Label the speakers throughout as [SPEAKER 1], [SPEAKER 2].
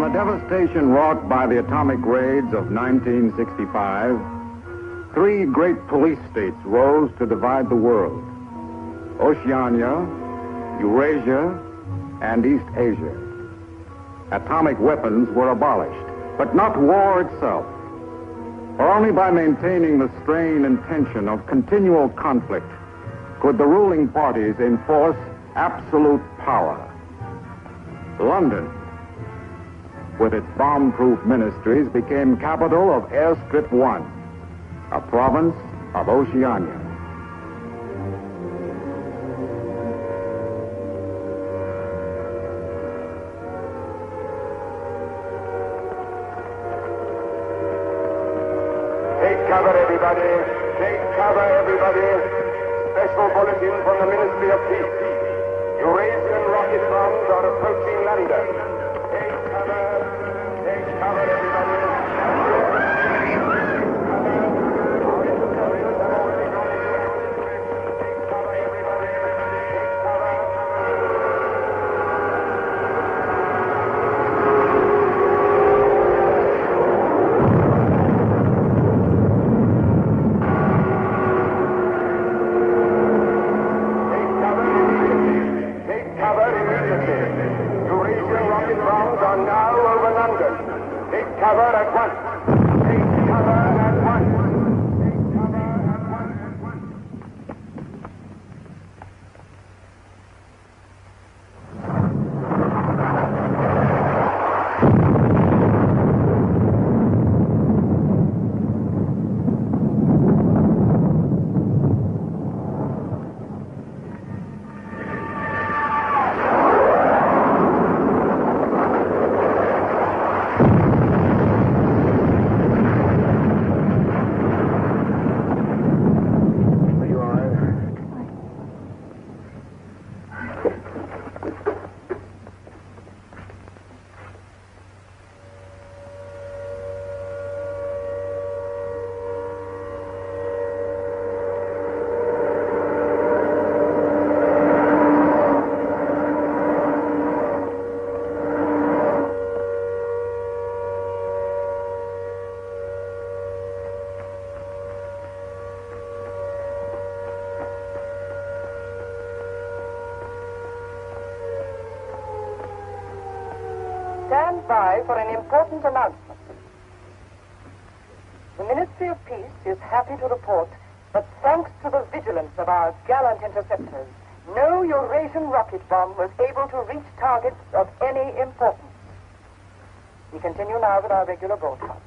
[SPEAKER 1] From the devastation wrought by the atomic raids of 1965, three great police states rose to divide the world: Oceania, Eurasia, and East Asia. Atomic weapons were abolished, but not war itself. For only by maintaining the strain and tension of continual conflict could the ruling parties enforce absolute power. London, with its bomb-proof ministries, became capital of Airstrip 1, a province of Oceania.
[SPEAKER 2] Take cover, everybody. Take cover, everybody. Special bulletin from the Ministry of Peace. Eurasian rocket bombs are approaching London. Take cover. Take cover, everybody. Cover at once. Take cover at once. Take cover at once.
[SPEAKER 3] Stand by for an important announcement. The Ministry of Peace is happy to report that thanks to the vigilance of our gallant interceptors, no Eurasian rocket bomb was able to reach targets of any importance. We continue now with our regular broadcast.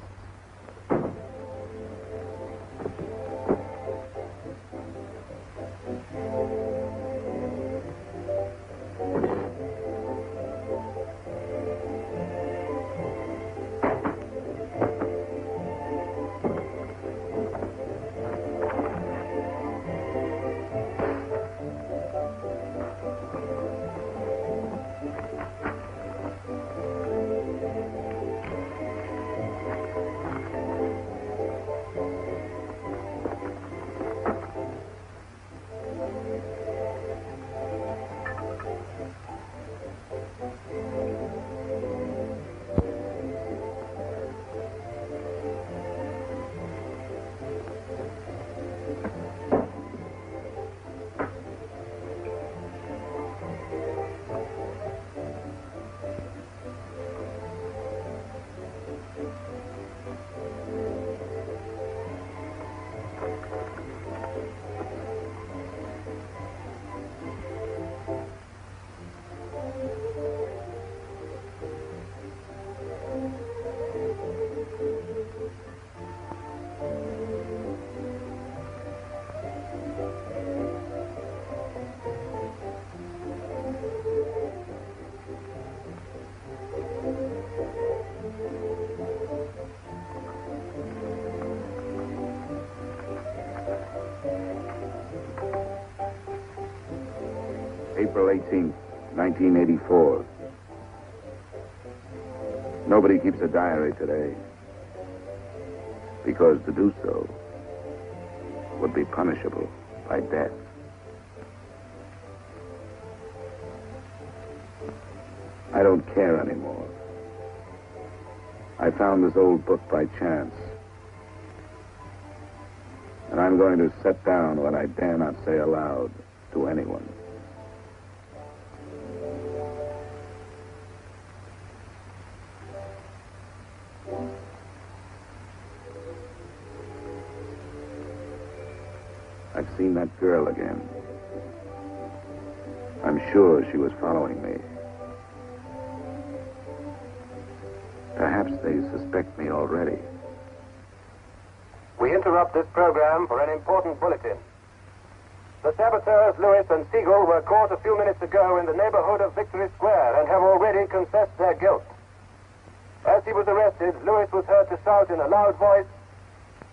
[SPEAKER 4] April 18th, 1984. Nobody keeps a diary today, because to do so would be punishable by death. I don't care anymore. I found this old book by chance. And I'm going to set down what I dare not say aloud to anyone. I've seen that girl again. I'm sure she was following me. Perhaps they suspect me already.
[SPEAKER 2] We interrupt this program for an important bulletin. The saboteurs Lewis and Siegel were caught a few minutes ago in the neighborhood of Victory Square and have already confessed their guilt. As he was arrested, Lewis was heard to shout in a loud voice,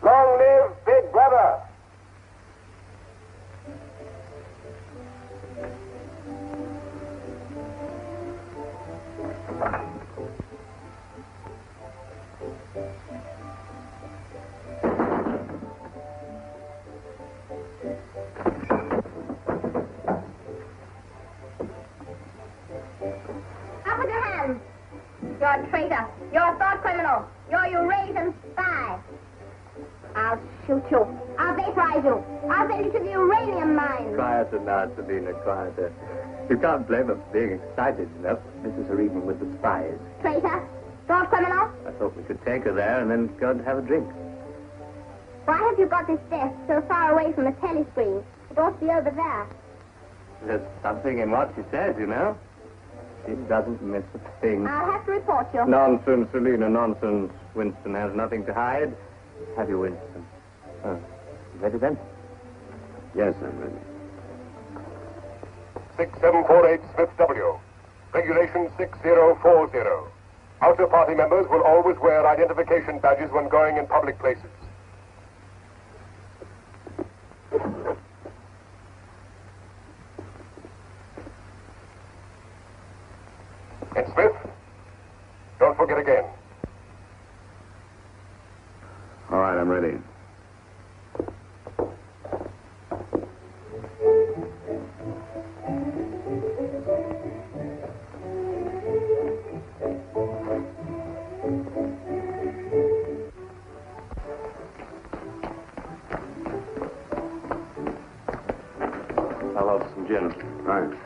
[SPEAKER 2] "Long live Big Brother!"
[SPEAKER 5] You're a traitor. You're a thought criminal. You're a Eurasian spy. I'll shoot you. I'll vaporize you. I'll send you to the uranium mine.
[SPEAKER 6] Quieter now, Sabina, quieter. You can't blame her for being excited enough. This is her evening with the spies.
[SPEAKER 5] Traitor. Thought criminal.
[SPEAKER 6] I thought we could take her there and then go and have a drink.
[SPEAKER 5] Why have you got this desk so far away from the telescreen? It ought to be over there.
[SPEAKER 6] There's something in what she says, you know. She doesn't miss a thing.
[SPEAKER 5] I'll have to report you.
[SPEAKER 6] Nonsense, Selina, nonsense. Winston has nothing to hide. Have you, Winston? Oh, ready then?
[SPEAKER 4] Yes, I'm ready.
[SPEAKER 2] 6748 Smith W. Regulation 6040. Outer party members will always wear identification badges when going in public places. And Smith, don't forget again.
[SPEAKER 4] All right, I'm ready.
[SPEAKER 6] I'll have some gin.
[SPEAKER 4] Right.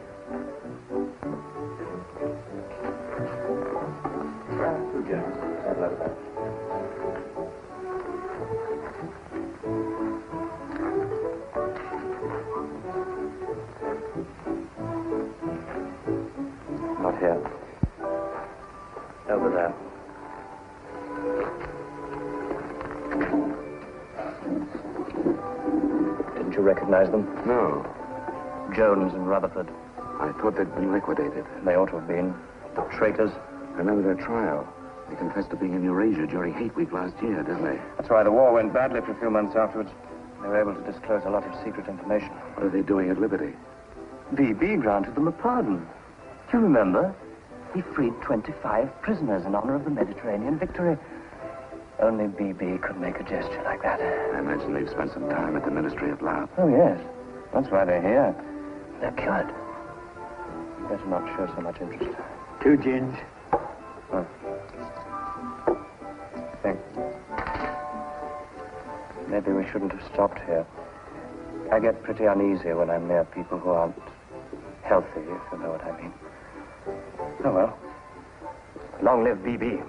[SPEAKER 6] Not here. Over there. Didn't you recognize them?
[SPEAKER 4] No,
[SPEAKER 6] Jones and Rutherford.
[SPEAKER 4] I thought they'd been liquidated.
[SPEAKER 6] They ought to have been. The traitors.
[SPEAKER 4] I remember their trial. They confessed to being in Eurasia during Hate Week last year, didn't they?
[SPEAKER 6] That's why the war went badly for a few months afterwards. They were able to disclose a lot of secret information.
[SPEAKER 4] What are they doing at Liberty?
[SPEAKER 6] VB granted them a pardon. Do you remember? He freed 25 prisoners in honor of the Mediterranean victory. Only BB could make a gesture like that.
[SPEAKER 4] I imagine they've spent some time at the Ministry of Love.
[SPEAKER 6] Oh, yes. That's why they're here. They're cured. Better not show so much interest.
[SPEAKER 7] 2 gins.
[SPEAKER 6] Oh. Thanks. Maybe we shouldn't have stopped here. I get pretty uneasy when I'm near people who aren't healthy, if you know what I mean. Oh, well. Long live BB.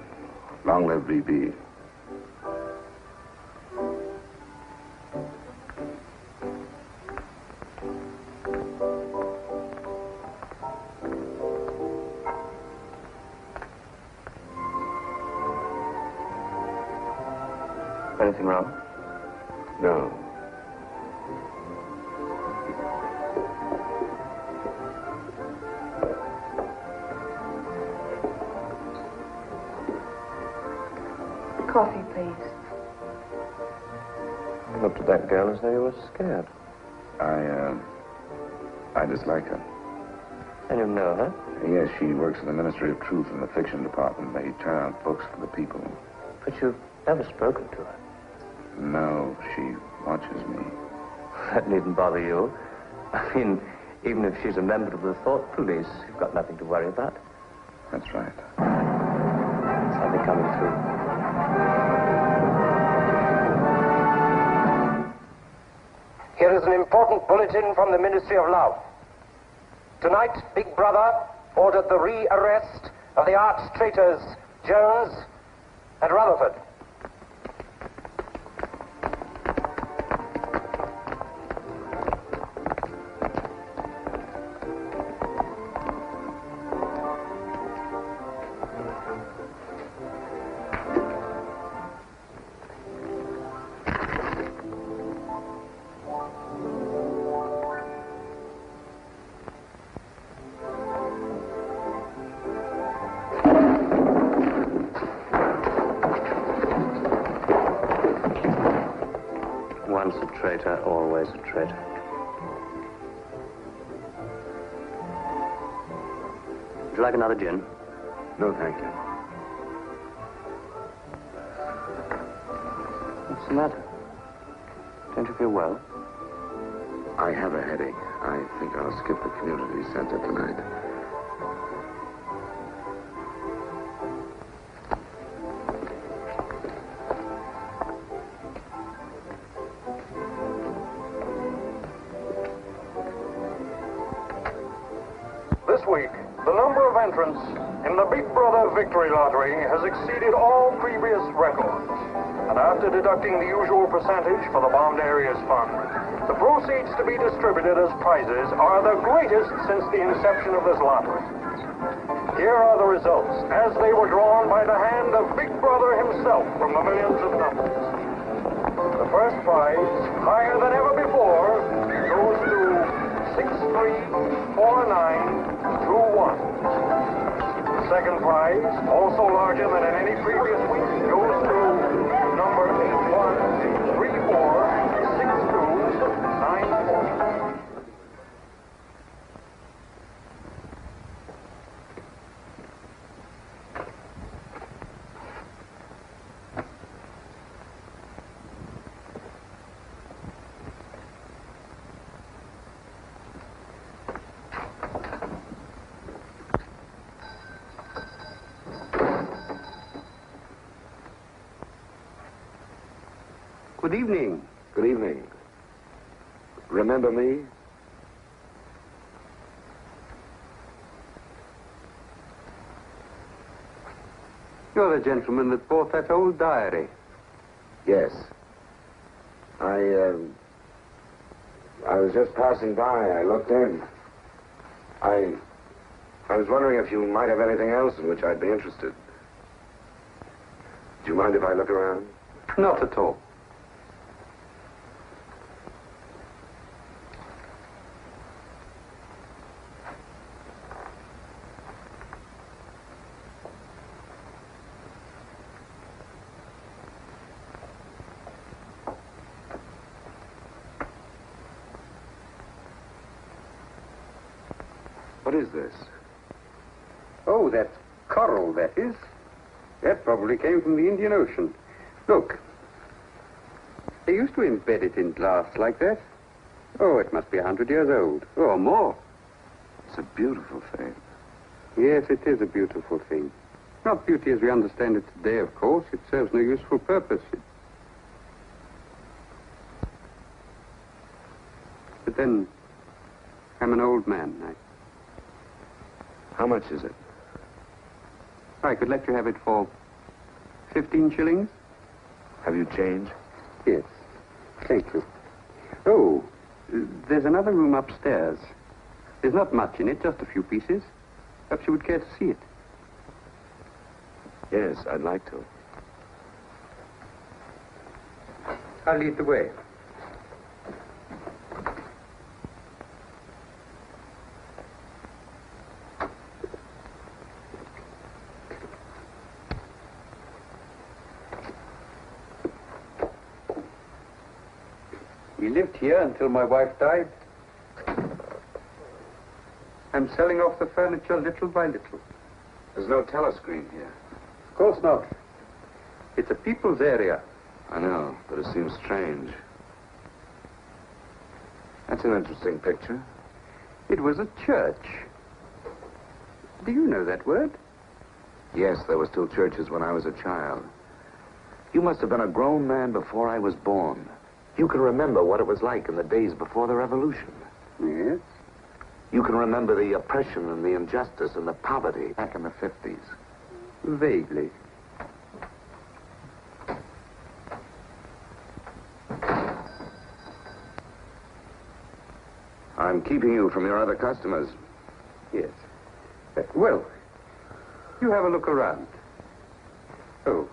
[SPEAKER 4] Long live VB.
[SPEAKER 6] Anything wrong?
[SPEAKER 4] No.
[SPEAKER 3] Coffee, please.
[SPEAKER 6] You looked at that girl as though you were scared.
[SPEAKER 4] I dislike her.
[SPEAKER 6] And you know her?
[SPEAKER 4] Yes, she works in the Ministry of Truth in the fiction department. They turn out books for the people.
[SPEAKER 6] But you've never spoken to her.
[SPEAKER 4] No, she watches me.
[SPEAKER 6] That needn't bother you. I mean, even if she's a member of the thought police, you've got nothing to worry about.
[SPEAKER 4] That's right.
[SPEAKER 6] Something coming through.
[SPEAKER 7] Here is an important bulletin from the Ministry of Love. Tonight, Big Brother ordered the re-arrest of the arch traitors Jones and Rutherford.
[SPEAKER 6] Once a traitor, always a traitor. Would you like another gin?
[SPEAKER 4] No, thank you.
[SPEAKER 6] What's the matter? Don't you feel well?
[SPEAKER 4] I have a headache. I think I'll skip the community center tonight.
[SPEAKER 2] This week, the number of entrants in the Big Brother Victory Lottery has exceeded all previous records. And after deducting the usual percentage for the Bombed Areas Fund, the proceeds to be distributed as prizes are the greatest since the inception of this lottery. Here are the results, as they were drawn by the hand of Big Brother himself from the millions of numbers. The first prize, higher than ever before, goes to 634921. The second prize, also larger than in any previous week, goes to number 81346294.
[SPEAKER 8] Good evening.
[SPEAKER 4] Good evening. Remember me?
[SPEAKER 8] You're the gentleman that bought that old diary.
[SPEAKER 4] Yes. I was just passing by. I looked in. I was wondering if you might have anything else in which I'd be interested. Do you mind if I look around?
[SPEAKER 8] Not at all.
[SPEAKER 4] What is this?
[SPEAKER 8] Oh, that's coral, that is. That probably came from the Indian Ocean. Look. They used to embed it in glass like that. Oh, it must be 100 years old, or more.
[SPEAKER 4] It's a beautiful thing.
[SPEAKER 8] Yes, it is a beautiful thing. Not beauty as we understand it today, of course. It serves no useful purpose. But then, I'm an old man.
[SPEAKER 4] How much is it?
[SPEAKER 8] I could let you have it for 15 shillings.
[SPEAKER 4] Have you change?
[SPEAKER 8] Yes. Thank you. Oh, there's another room upstairs. There's not much in it, just a few pieces. Perhaps you would care to see it.
[SPEAKER 4] Yes, I'd like to.
[SPEAKER 8] I'll lead the way. We lived here until my wife died. I'm selling off the furniture little by little.
[SPEAKER 4] There's no telescreen here.
[SPEAKER 8] Of course not. It's a people's area.
[SPEAKER 4] I know, but it seems strange. That's an interesting picture.
[SPEAKER 8] It was a church. Do you know that word?
[SPEAKER 4] Yes, there were still churches when I was a child. You must have been a grown man before I was born. You can remember what it was like in the days before the revolution.
[SPEAKER 8] Yes?
[SPEAKER 4] You can remember the oppression and the injustice and the poverty back in the 50s.
[SPEAKER 8] Vaguely.
[SPEAKER 4] I'm keeping you from your other customers.
[SPEAKER 8] Yes. Well, you have a look around. Oh,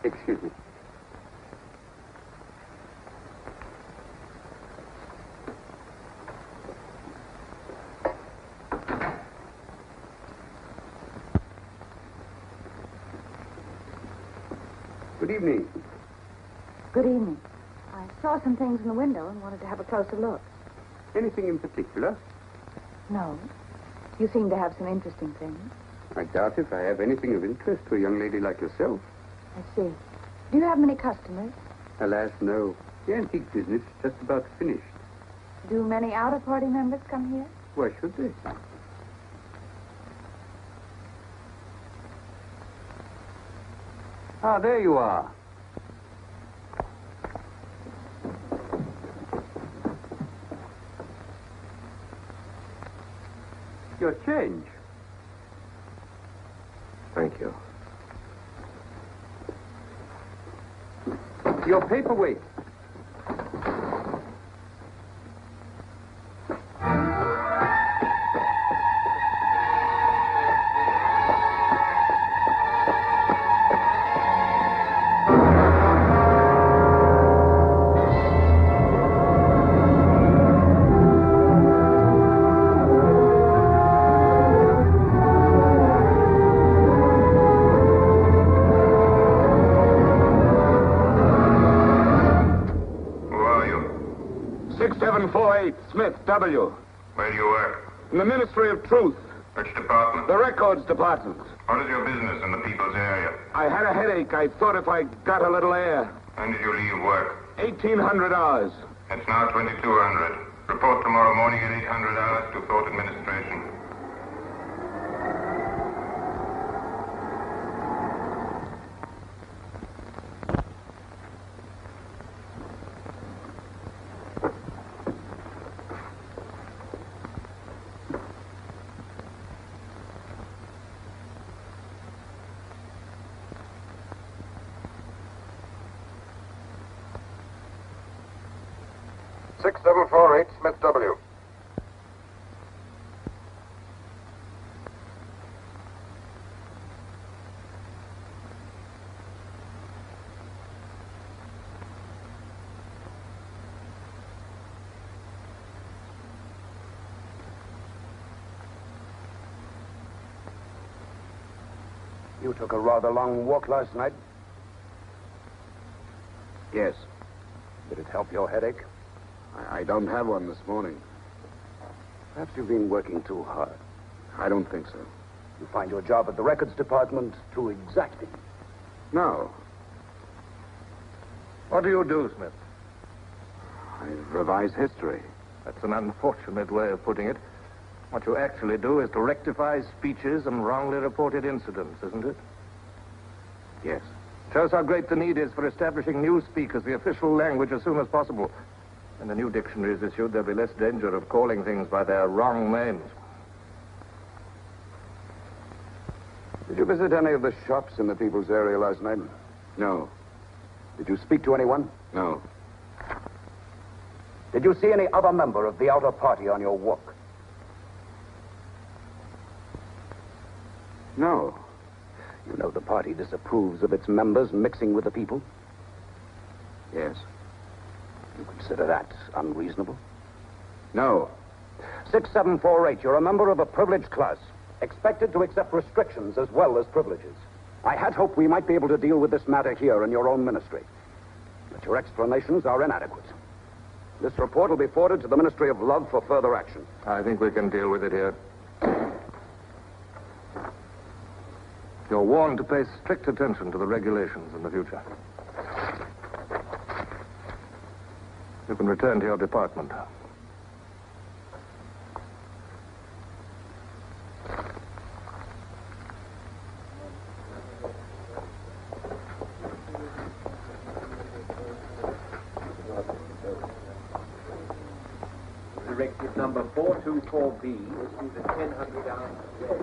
[SPEAKER 8] excuse me. Good evening.
[SPEAKER 9] Good evening. I saw some things in the window and wanted to have a closer look.
[SPEAKER 8] Anything in particular?
[SPEAKER 9] No. You seem to have some interesting things.
[SPEAKER 8] I doubt if I have anything of interest to a young lady like yourself.
[SPEAKER 9] I see. Do you have many customers?
[SPEAKER 8] Alas, no. The antique business is just about finished.
[SPEAKER 9] Do many outer-party members come here?
[SPEAKER 8] Why should they? Ah, there you are. Your change.
[SPEAKER 4] Thank you.
[SPEAKER 8] Your paperweight.
[SPEAKER 1] Smith, W.
[SPEAKER 2] Where do you work?
[SPEAKER 1] In the Ministry of Truth.
[SPEAKER 2] Which department?
[SPEAKER 1] The Records Department.
[SPEAKER 2] What is your business in the people's area?
[SPEAKER 1] I had a headache. I thought if I got a little air.
[SPEAKER 2] When did you leave work?
[SPEAKER 1] 1,800 hours.
[SPEAKER 2] It's now 2,200. Report tomorrow morning at 800 hours to Thought Administration. Smith W.
[SPEAKER 7] You took a rather long walk last night.
[SPEAKER 1] Yes.
[SPEAKER 7] Did it help your headache?
[SPEAKER 1] I don't have one this morning.
[SPEAKER 7] Perhaps you've been working too hard.
[SPEAKER 1] I don't think so.
[SPEAKER 7] You find your job at the records department too exacting.
[SPEAKER 1] No.
[SPEAKER 6] What do you do, Smith?
[SPEAKER 1] I revise history.
[SPEAKER 6] That's an unfortunate way of putting it. What you actually do is to rectify speeches and wrongly reported incidents, isn't it?
[SPEAKER 1] Yes.
[SPEAKER 6] Shows how great the need is for establishing newspeak as the official language as soon as possible. When the new dictionary is issued, there'll be less danger of calling things by their wrong names.
[SPEAKER 7] Did you visit any of the shops in the people's area last night?
[SPEAKER 1] No.
[SPEAKER 7] Did you speak to anyone?
[SPEAKER 1] No.
[SPEAKER 7] Did you see any other member of the outer party on your walk?
[SPEAKER 1] No.
[SPEAKER 7] You know the party disapproves of its members mixing with the people?
[SPEAKER 1] Yes.
[SPEAKER 7] You consider that unreasonable?
[SPEAKER 1] No.
[SPEAKER 7] 6748, you're a member of a privileged class, expected to accept restrictions as well as privileges. I had hoped we might be able to deal with this matter here in your own ministry. But your explanations are inadequate. This report will be forwarded to the Ministry of Love for further action.
[SPEAKER 6] I think we can deal with it here. You're warned to pay strict attention to the regulations in the future. You can return to your department.
[SPEAKER 10] Number 424B issued at 1000 hours today.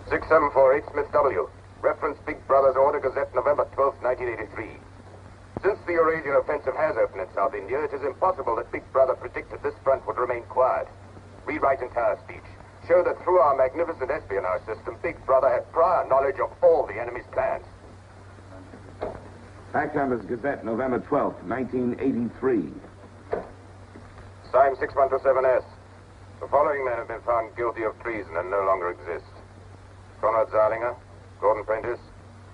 [SPEAKER 2] 6748 Smith W. Reference Big Brother's Order Gazette, November 12, 1983. Since the Eurasian offensive has opened in South India, it is impossible that Big Brother predicted this front would remain quiet. Rewrite entire speech. Show that through our magnificent espionage system, Big Brother had prior knowledge of all the enemy's plans.
[SPEAKER 1] Fact Numbers Gazette, November 12th, 1983.
[SPEAKER 2] Signed 6127S. The following men have been found guilty of treason and no longer exist. Conrad Zarlinger, Gordon Prentice,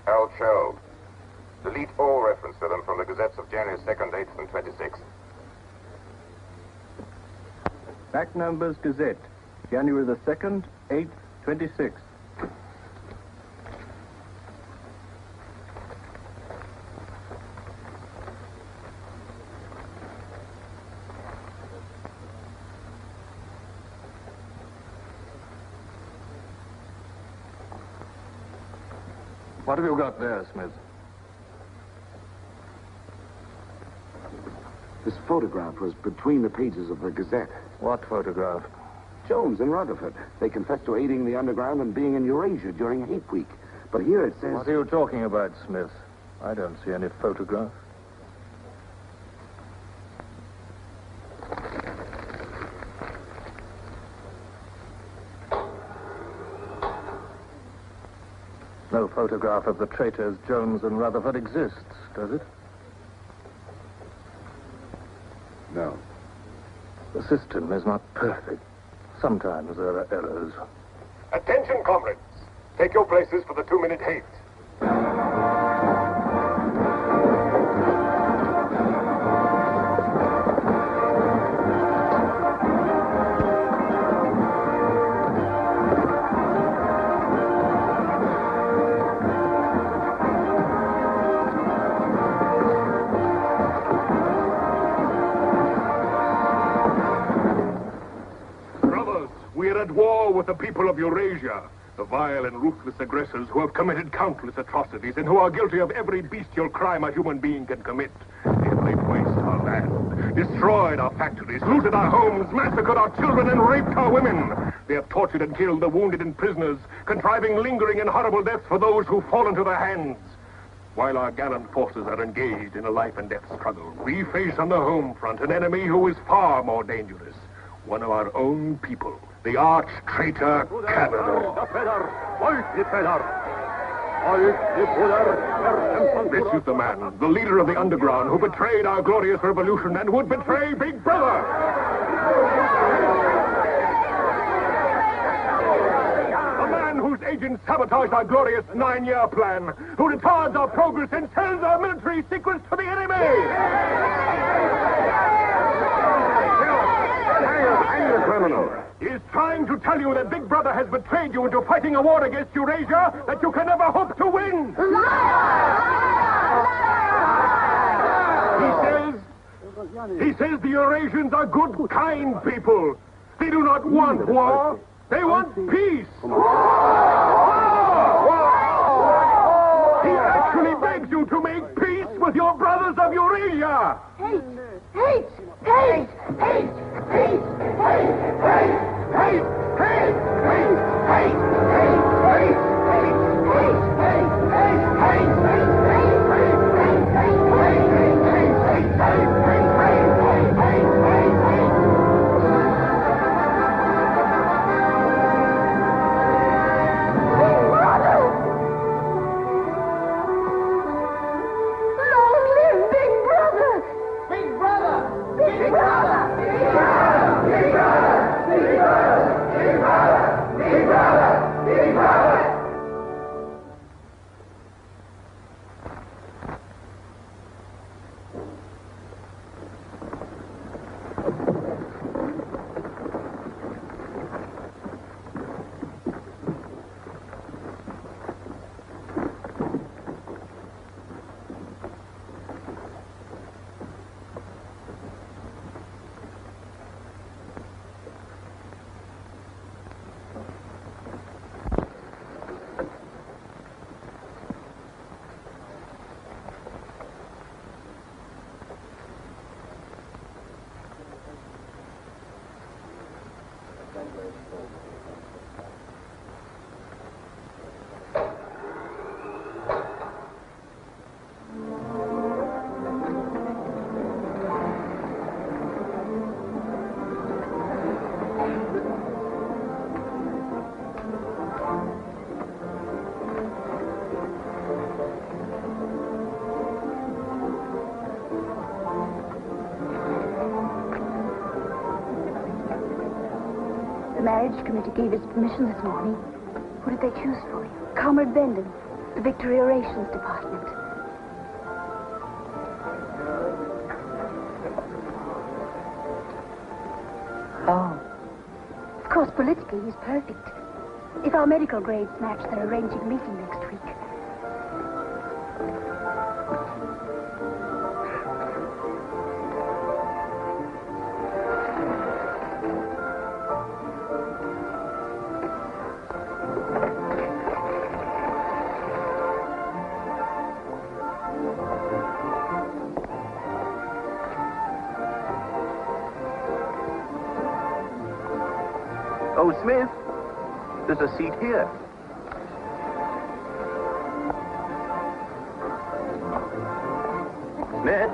[SPEAKER 2] Harold Sherrill. Delete all reference to them from the gazettes of January 2nd, 8th, and 26th.
[SPEAKER 10] Fact Numbers Gazette, January the 2nd, 8th, 26th.
[SPEAKER 11] What have you got there, Smith?
[SPEAKER 1] This photograph was between the pages of the Gazette.
[SPEAKER 11] What photograph?
[SPEAKER 1] Jones and Rutherford. They confessed to aiding the underground and being in Eurasia during hate week. But here it says...
[SPEAKER 11] What are you talking about, Smith? I don't see any photograph. No photograph of the traitors Jones and Rutherford exists, does it?
[SPEAKER 1] No.
[SPEAKER 11] The system is not perfect. Sometimes there are errors.
[SPEAKER 2] Attention, comrades. Take your places for the 2-minute hate.
[SPEAKER 12] At war with the people of Eurasia, the vile and ruthless aggressors who have committed countless atrocities and who are guilty of every bestial crime a human being can commit. They have laid waste our land, destroyed our factories, looted our homes, massacred our children, and raped our women. They have tortured and killed the wounded and prisoners, contriving lingering and horrible deaths for those who fall into their hands. While our gallant forces are engaged in a life and death struggle, we face on the home front an enemy who is far more dangerous. One of our own people. The arch-traitor Carnaval. This is the man, the leader of the underground, who betrayed our glorious revolution and would betray Big Brother. A man whose agents sabotage our glorious 9-year plan, who retards our progress and sells our military secrets to the enemy.
[SPEAKER 1] Hang the criminal.
[SPEAKER 12] He is trying to tell you that Big Brother has betrayed you into fighting a war against Eurasia that you can never hope to win. He says the Eurasians are good, kind people. They do not want war. They want peace. He actually begs you to make peace with your brothers of Eurasia.
[SPEAKER 5] Hate! Hate! Hate! Hate! Hate! Hate! Hate! Hate! Hate! Hate! Hate! Long live Big Brother! Big Brother! Big Brother!
[SPEAKER 9] The marriage committee gave us permission this morning. Who did they choose for you? Comrade Bendon, the Victory Orations Department.
[SPEAKER 13] Oh.
[SPEAKER 9] Of course, politically, he's perfect. If our medical grades match, they're arranging a meeting next week.
[SPEAKER 10] Oh, Smith, there's a seat here.
[SPEAKER 6] Smith,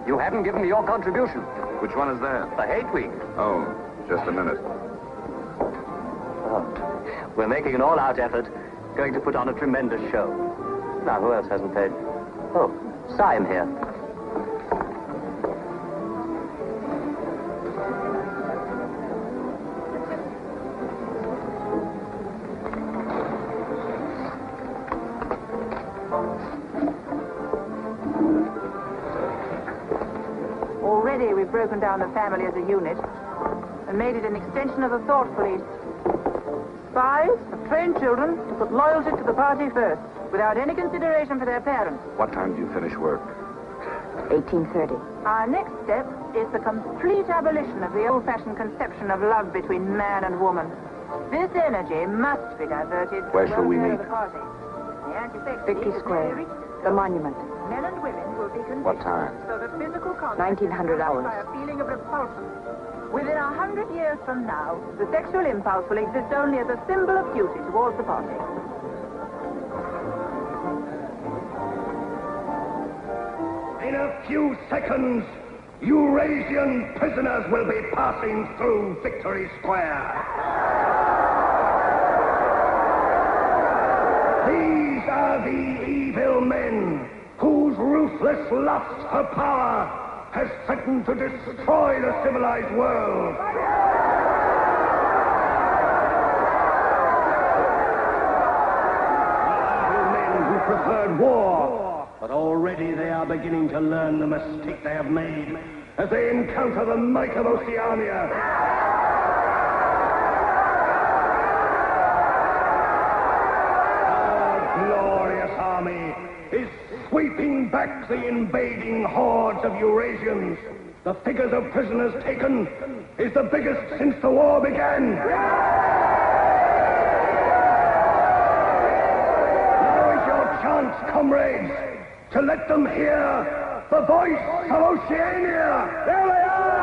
[SPEAKER 6] you haven't given me your contribution.
[SPEAKER 4] Which one is that?
[SPEAKER 6] The Hate Week.
[SPEAKER 4] Oh, just a minute.
[SPEAKER 6] Oh, we're making an all-out effort, going to put on a tremendous show. Now, who else hasn't paid? Oh, Syme here.
[SPEAKER 13] Already we've broken down the family as a unit and made it an extension of the thought police. Spies have trained children to put loyalty to the party first, without any consideration for their parents.
[SPEAKER 4] What time do you finish work?
[SPEAKER 9] 1830.
[SPEAKER 13] Our next step is the complete abolition of the old-fashioned conception of love between man and woman. This energy must be diverted.
[SPEAKER 4] Where shall we meet?
[SPEAKER 13] The party. The anti-sex
[SPEAKER 9] Vicky
[SPEAKER 13] league
[SPEAKER 9] Square,
[SPEAKER 13] is very
[SPEAKER 9] the monument.
[SPEAKER 13] Men and women will be conditioned
[SPEAKER 4] What time?
[SPEAKER 13] so that physical contact
[SPEAKER 9] 1900 hours.
[SPEAKER 13] by a feeling of repulsion. Within 100 years from now, the sexual impulse will exist only as a symbol of duty towards the party.
[SPEAKER 14] In a few seconds, Eurasian prisoners will be passing through Victory Square. These are the evil men whose ruthless lust for power has threatened to destroy the civilized world. Evil men who preferred war, but already they are beginning to learn the mistake they have made as they encounter the might of Oceania. Army is sweeping back the invading hordes of Eurasians. The figures of prisoners taken is the biggest since the war began. Now is your chance, comrades, to let them hear the voice of Oceania. There they are!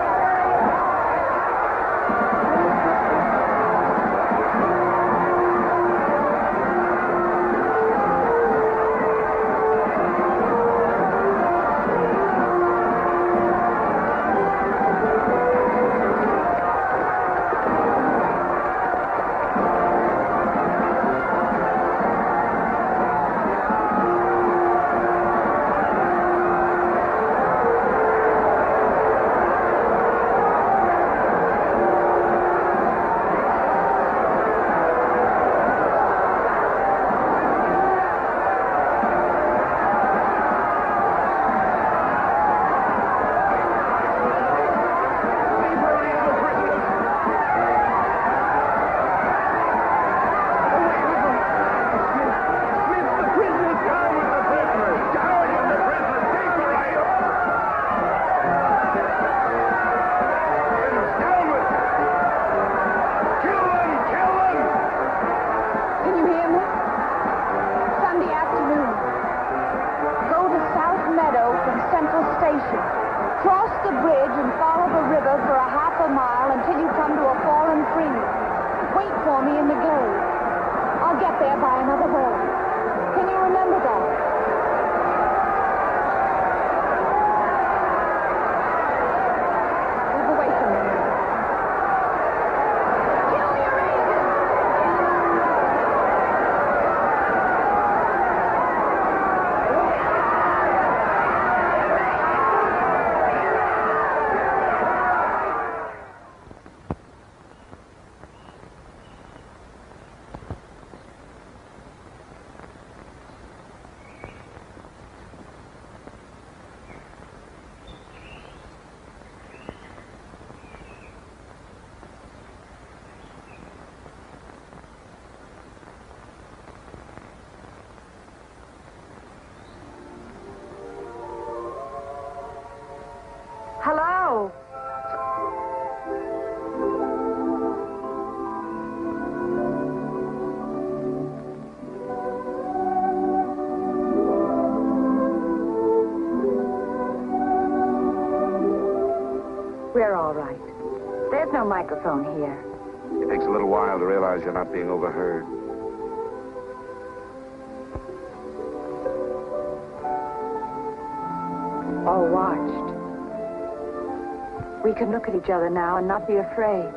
[SPEAKER 9] We're all right. There's no microphone here.
[SPEAKER 4] It takes a little while to realize you're not being overheard.
[SPEAKER 9] All watched. We can look at each other now and not be afraid.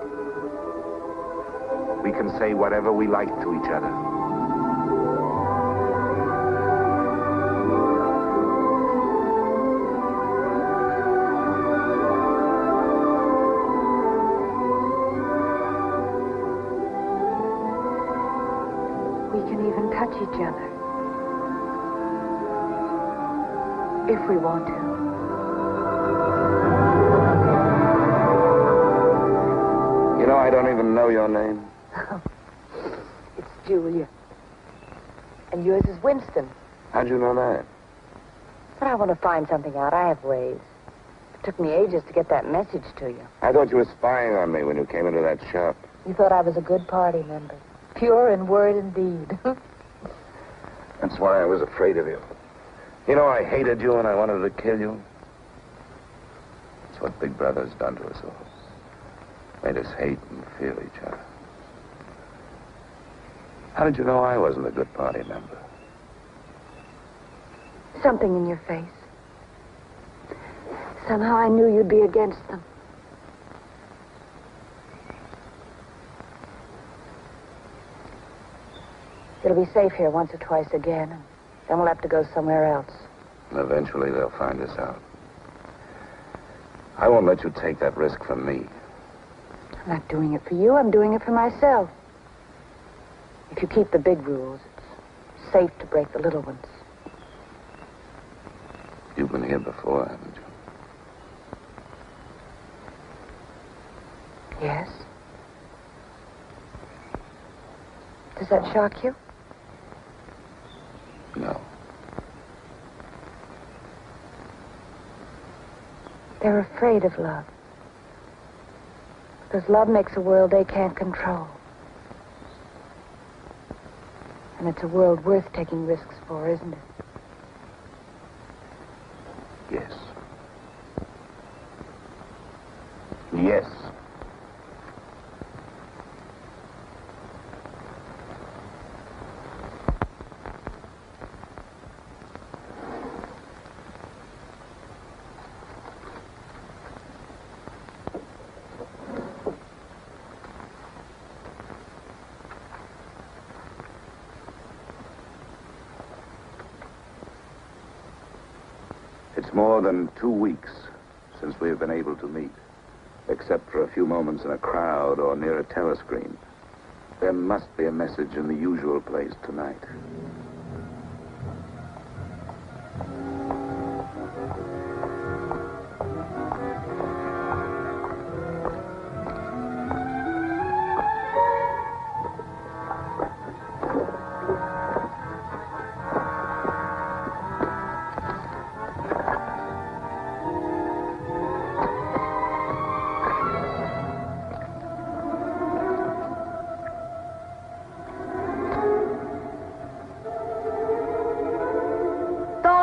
[SPEAKER 4] We can say whatever we like to each other.
[SPEAKER 9] We can even touch each other. If we want to.
[SPEAKER 4] You know, I don't even know your name.
[SPEAKER 9] It's Julia. And yours is Winston.
[SPEAKER 4] How'd you know that?
[SPEAKER 9] But I want to find something out. I have ways. It took me ages to get that message to you.
[SPEAKER 4] I thought you were spying on me when you came into that shop.
[SPEAKER 9] You thought I was a good party member. Pure in word and deed.
[SPEAKER 4] That's why I was afraid of you. You know, I hated you and I wanted to kill you. That's what Big Brother's done to us all. Made us hate and fear each other. How did you know I wasn't a good party member?
[SPEAKER 9] Something in your face. Somehow I knew you'd be against them. It'll be safe here once or twice again, and then we'll have to go somewhere else.
[SPEAKER 4] And eventually they'll find us out. I won't let you take that risk from me.
[SPEAKER 9] I'm not doing it for you. I'm doing it for myself. If you keep the big rules, it's safe to break the little ones.
[SPEAKER 4] You've been here before, haven't you?
[SPEAKER 9] Yes. Does that shock you?
[SPEAKER 4] No.
[SPEAKER 9] They're afraid of love. Because love makes a world they can't control. And it's a world worth taking risks for, isn't it?
[SPEAKER 4] Yes. Yes. It's more than 2 weeks since we have been able to meet, except for a few moments in a crowd or near a telescreen. There must be a message in the usual place tonight.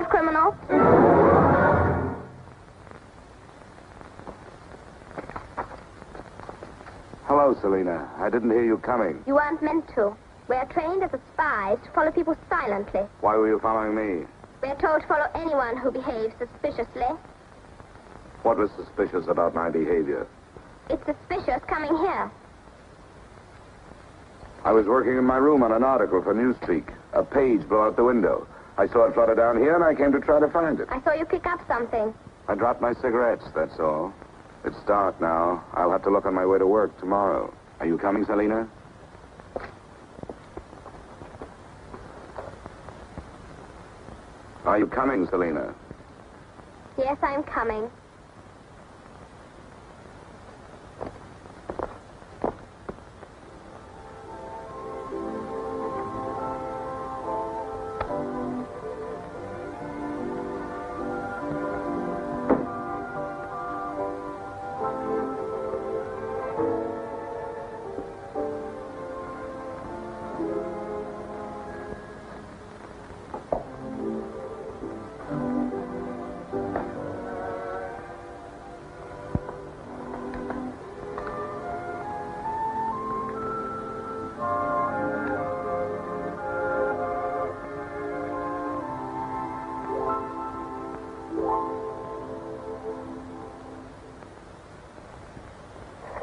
[SPEAKER 5] Criminal.
[SPEAKER 4] Hello, Selena. I didn't hear you coming.
[SPEAKER 5] You weren't meant to. We're trained as spies to follow people silently.
[SPEAKER 4] Why were you following me?
[SPEAKER 5] We're told to follow anyone who behaves suspiciously.
[SPEAKER 4] What was suspicious about my behavior?
[SPEAKER 5] It's suspicious coming here.
[SPEAKER 4] I was working in my room on an article for Newspeak. A page blew out the window. I saw it flutter down here, and I came to try to find it.
[SPEAKER 5] I saw you pick up something.
[SPEAKER 4] I dropped my cigarettes, that's all. It's dark now. I'll have to look on my way to work tomorrow. Are you coming, Selena? Are you coming, Selena?
[SPEAKER 5] Yes, I'm coming.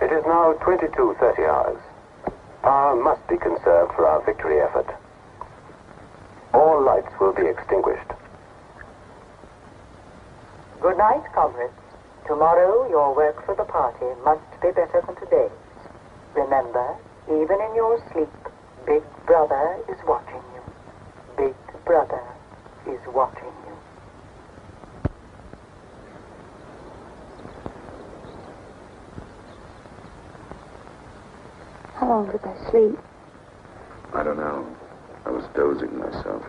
[SPEAKER 7] It is now 22:30 hours. Power must be conserved for our victory effort. All lights will be extinguished.
[SPEAKER 3] Good night, comrades. Tomorrow, your work for the party must be better than today's. Remember, even in your sleep, Big Brother is watching you. Big Brother is watching you.
[SPEAKER 9] How long did I sleep?
[SPEAKER 4] I don't know. I was dozing myself.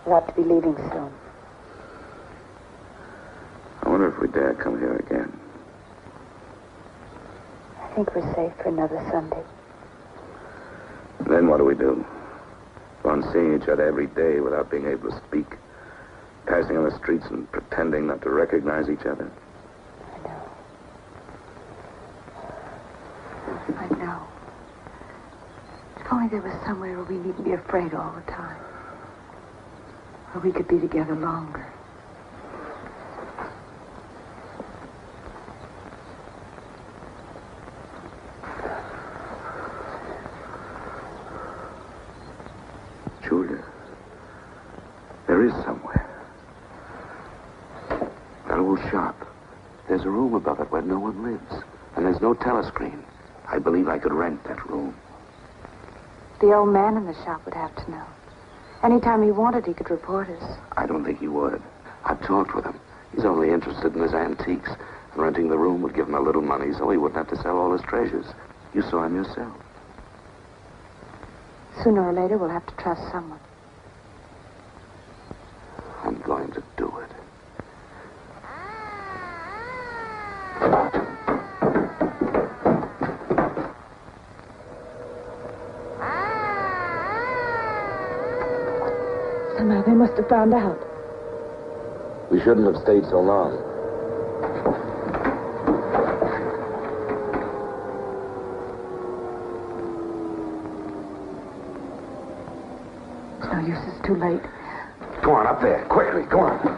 [SPEAKER 9] You ought to be leaving soon.
[SPEAKER 4] I wonder if we dare come here again.
[SPEAKER 9] I think we're safe for another Sunday.
[SPEAKER 4] Then what do we do? Go on seeing each other every day without being able to speak. Passing on the streets and pretending not to recognize each other.
[SPEAKER 9] I know. If only there was somewhere where we needn't be afraid all the time. Where we could be together longer.
[SPEAKER 4] Julia, there is somewhere. That old shop. There's a room above it where no one lives. And there's no telescreen. I believe I could rent that room.
[SPEAKER 9] The old man in the shop would have to know. Anytime he wanted, he could report us.
[SPEAKER 4] I don't think he would. I've talked with him. He's only interested in his antiques. And renting the room would give him a little money so he wouldn't have to sell all his treasures. You saw him yourself.
[SPEAKER 9] Sooner or later, we'll have to trust someone.
[SPEAKER 4] I'm going to do it.
[SPEAKER 9] Somehow they must have found out.
[SPEAKER 4] We shouldn't have stayed so long.
[SPEAKER 9] It's no use, it's too late.
[SPEAKER 4] Go on, up there. Quickly, go on.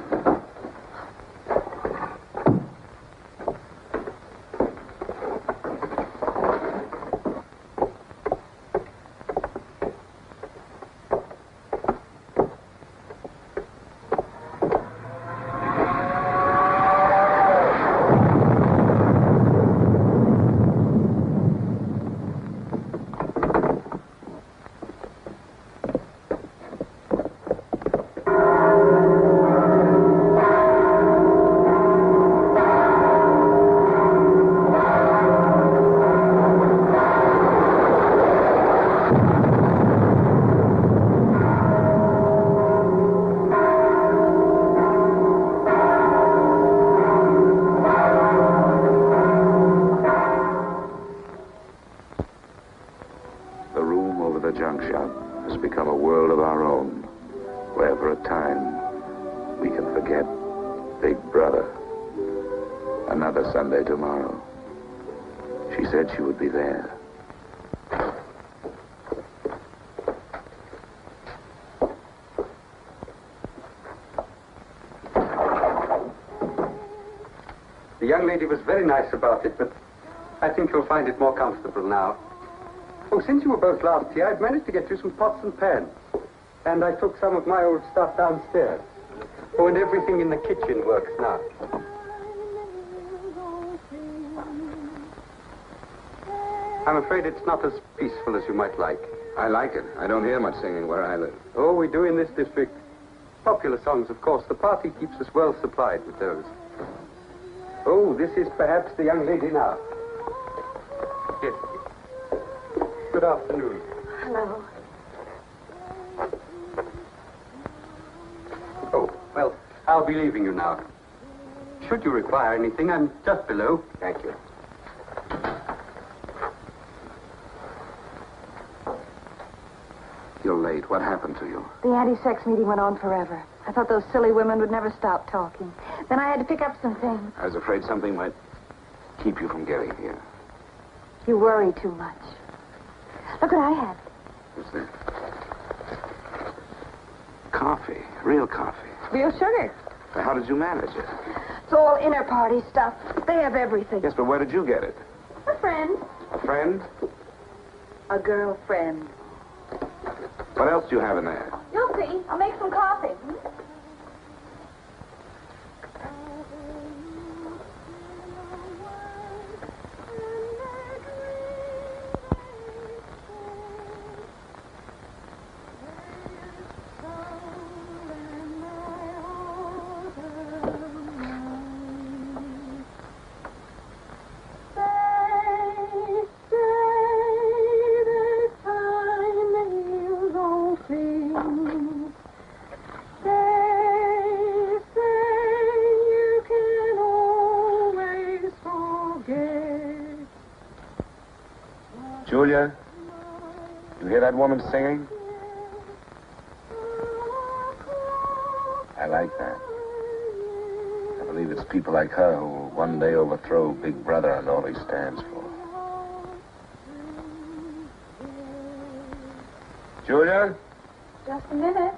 [SPEAKER 4] Sunday tomorrow. She said she would be there.
[SPEAKER 8] The young lady was very nice about it, but I think you'll find it more comfortable now. Oh, since you were both last here, I've managed to get you some pots and pans. And I took some of my old stuff downstairs. Oh, and everything in the kitchen works now. I'm afraid it's not as peaceful as you might like.
[SPEAKER 4] I like it. I don't hear much singing where I live.
[SPEAKER 8] Oh, we do in this district. Popular songs, of course. The party keeps us well supplied with those. Oh, this is perhaps the young lady now. Yes. Good afternoon.
[SPEAKER 9] Hello.
[SPEAKER 8] Oh, well, I'll be leaving you now. Should you require anything, I'm just below.
[SPEAKER 4] Thank you. You're late. What happened to you?
[SPEAKER 9] The anti-sex meeting went on forever. I thought those silly women would never stop talking. Then I had to pick up some things.
[SPEAKER 4] I was afraid something might keep you from getting here.
[SPEAKER 9] You worry too much. Look what I had.
[SPEAKER 4] What's that? Coffee. Real coffee.
[SPEAKER 9] Real sugar.
[SPEAKER 4] How did you manage it?
[SPEAKER 9] It's all inner party stuff. They have everything.
[SPEAKER 4] Yes, but where did you get it?
[SPEAKER 5] A friend.
[SPEAKER 4] A friend?
[SPEAKER 9] A girlfriend.
[SPEAKER 4] What else do you have in there?
[SPEAKER 5] You'll see. I'll make some coffee.
[SPEAKER 4] Julia, you hear that woman singing? I like that. I believe it's people like her who will one day overthrow Big Brother and all he stands for. Julia?
[SPEAKER 5] Just a minute.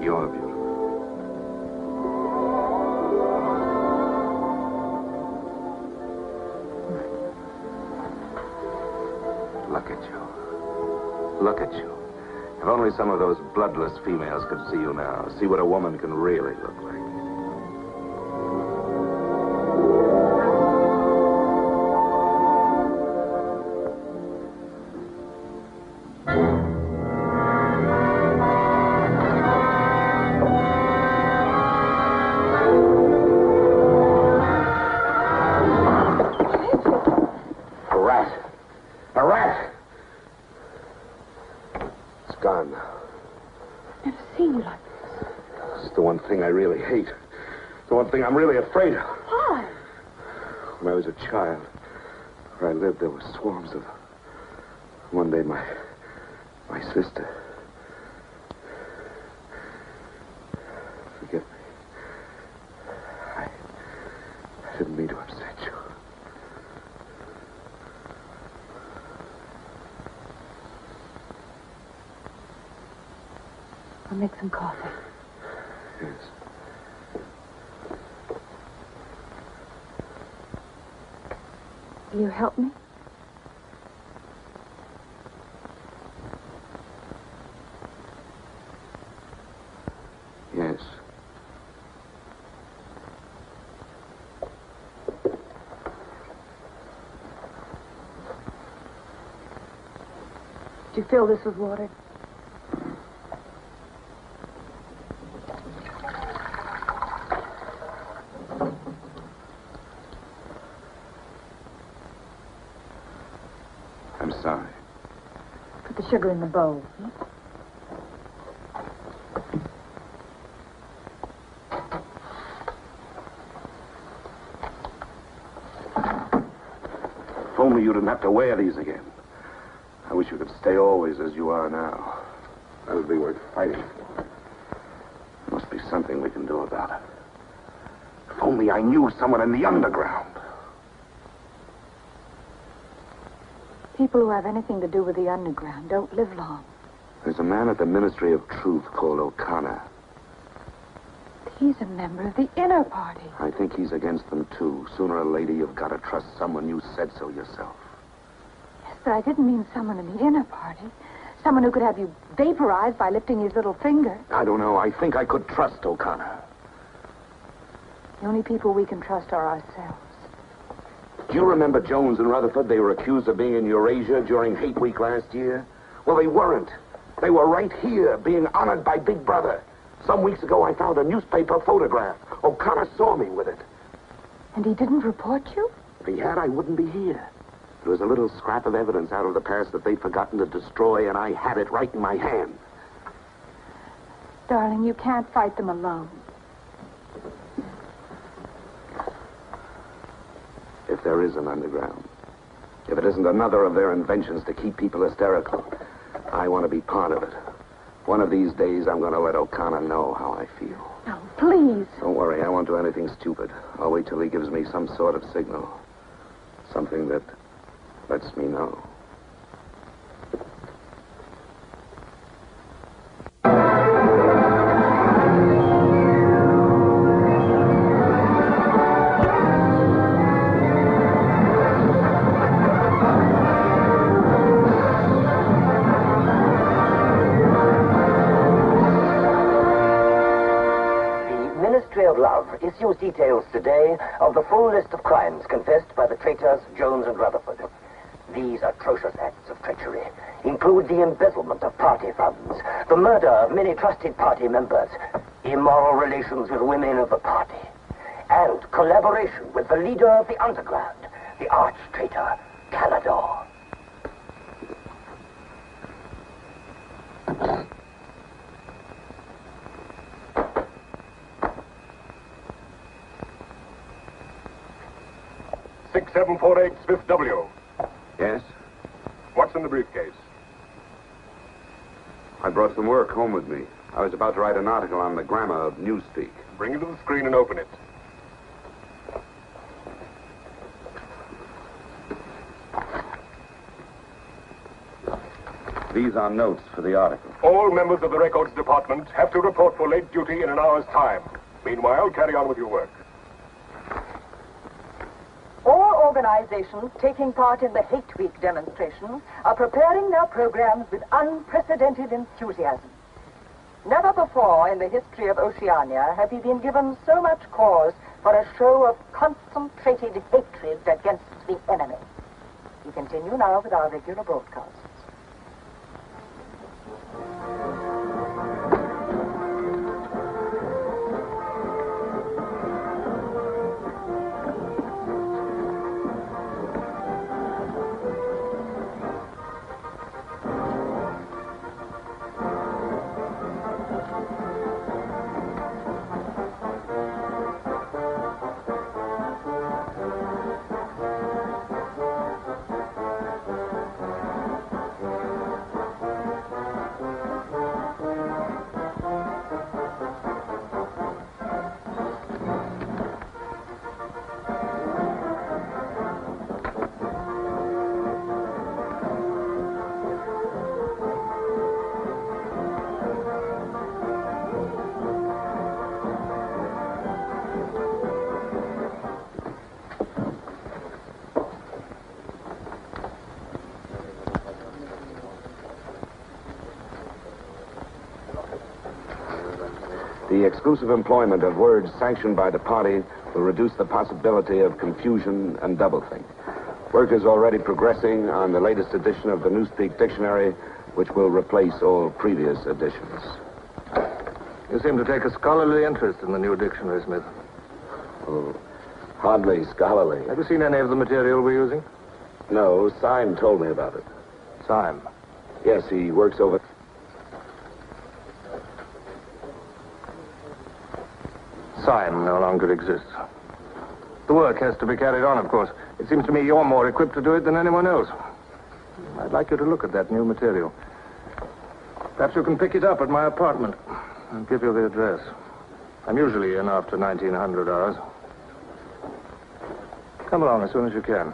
[SPEAKER 4] You're beautiful. Look at you. Look at you. If only some of those bloodless females could see you now, see what a woman can really look like. I really hate. The one thing I'm really afraid of.
[SPEAKER 5] Why?
[SPEAKER 4] When I was a child, where I lived, there were swarms of them. One day, my sister. Forgive me. I didn't mean to upset you.
[SPEAKER 9] I'll make some coffee.
[SPEAKER 4] Yes.
[SPEAKER 9] Will you help me?
[SPEAKER 4] Yes.
[SPEAKER 9] Did you fill this with water?
[SPEAKER 4] I'm sorry.
[SPEAKER 9] Put the sugar in the bowl.
[SPEAKER 4] If only you didn't have to wear these again. I wish you could stay always as you are now. That would be worth fighting for. There must be something we can do about it. If only I knew someone in the underground.
[SPEAKER 9] People who have anything to do with the underground don't live long.
[SPEAKER 4] There's a man at the Ministry of Truth called O'Connor.
[SPEAKER 9] He's a member of the inner party.
[SPEAKER 4] I think he's against them, too. Sooner or later, you've got to trust someone. You said so yourself.
[SPEAKER 9] Yes, but I didn't mean someone in the inner party. Someone who could have you vaporized by lifting his little finger.
[SPEAKER 4] I don't know. I think I could trust O'Connor.
[SPEAKER 9] The only people we can trust are ourselves.
[SPEAKER 4] Do you remember Jones and Rutherford? They were accused of being in Eurasia during Hate Week last year. Well, they weren't. They were right here, being honored by Big Brother. Some weeks ago, I found a newspaper photograph. O'Connor saw me with it.
[SPEAKER 9] And he didn't report you?
[SPEAKER 4] If he had, I wouldn't be here. There was a little scrap of evidence out of the past that they'd forgotten to destroy, and I had it right in my hand.
[SPEAKER 9] Darling, you can't fight them alone.
[SPEAKER 4] there is an underground. If it isn't another of their inventions to keep people hysterical, I want to be part of it. One of these days, I'm going to let O'Connor know how I feel.
[SPEAKER 9] No, please.
[SPEAKER 4] Don't worry, I won't do anything stupid. I'll wait till he gives me some sort of signal. Something that lets me know.
[SPEAKER 15] Issues details today of the full list of crimes confessed by the traitors Jones and Rutherford. These atrocious acts of treachery include the embezzlement of party funds, the murder of many trusted party members, immoral relations with women of the party, and collaboration with the leader of the underground, the arch-traitor Carnaval.
[SPEAKER 12] .6748 Smith W.
[SPEAKER 4] Yes?
[SPEAKER 12] What's in the briefcase?
[SPEAKER 4] I brought some work home with me. I was about to write an article on the grammar of newspeak.
[SPEAKER 12] Bring it to the screen and open it.
[SPEAKER 4] These are notes for the article.
[SPEAKER 12] All members of the records department have to report for late duty in an hour's time. Meanwhile, carry on with your work.
[SPEAKER 3] All organizations taking part in the Hate Week demonstration are preparing their programs with unprecedented enthusiasm. Never before in the history of Oceania have we been given so much cause for a show of concentrated hatred against the enemy. We continue now with our regular broadcasts.
[SPEAKER 4] The exclusive employment of words sanctioned by the party will reduce the possibility of confusion and doublethink. Work is already progressing on the latest edition of the Newspeak Dictionary, which will replace all previous editions.
[SPEAKER 11] You seem to take a scholarly interest in the new dictionary, Smith.
[SPEAKER 4] Oh, hardly scholarly.
[SPEAKER 11] Have you seen any of the material we're using?
[SPEAKER 4] No, Syme told me about it.
[SPEAKER 11] Syme?
[SPEAKER 4] Yes, he works over...
[SPEAKER 11] Syme no longer exists. The work has to be carried on, of course. It seems to me you're more equipped to do it than anyone else. I'd like you to look at that new material. Perhaps you can pick it up at my apartment. I'll give you the address. I'm usually in after 1900 hours. Come along as soon as you can.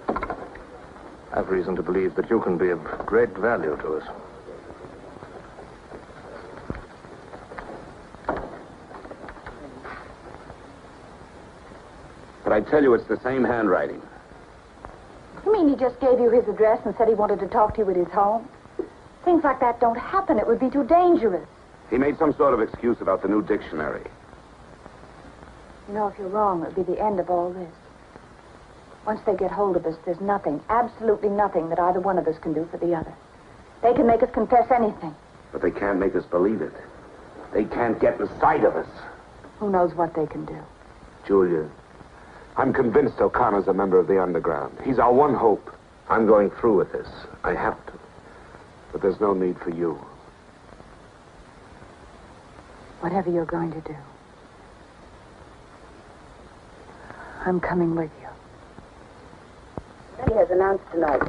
[SPEAKER 11] I have reason to believe that you can be of great value to us.
[SPEAKER 4] But I tell you, it's the same handwriting.
[SPEAKER 9] You mean he just gave you his address and said he wanted to talk to you at his home? Things like that don't happen. It would be too dangerous.
[SPEAKER 4] He made some sort of excuse about the new dictionary.
[SPEAKER 9] You know, if you're wrong, it would be the end of all this. Once they get hold of us, there's nothing, absolutely nothing that either one of us can do for the other. They can make us confess anything.
[SPEAKER 4] But they can't make us believe it. They can't get the sight of us.
[SPEAKER 9] Who knows what they can do?
[SPEAKER 4] Julia, I'm convinced O'Connor's a member of the underground. He's our one hope. I'm going through with this. I have to. But there's no need for you.
[SPEAKER 9] Whatever you're going to do, I'm coming with you.
[SPEAKER 16] has announced tonight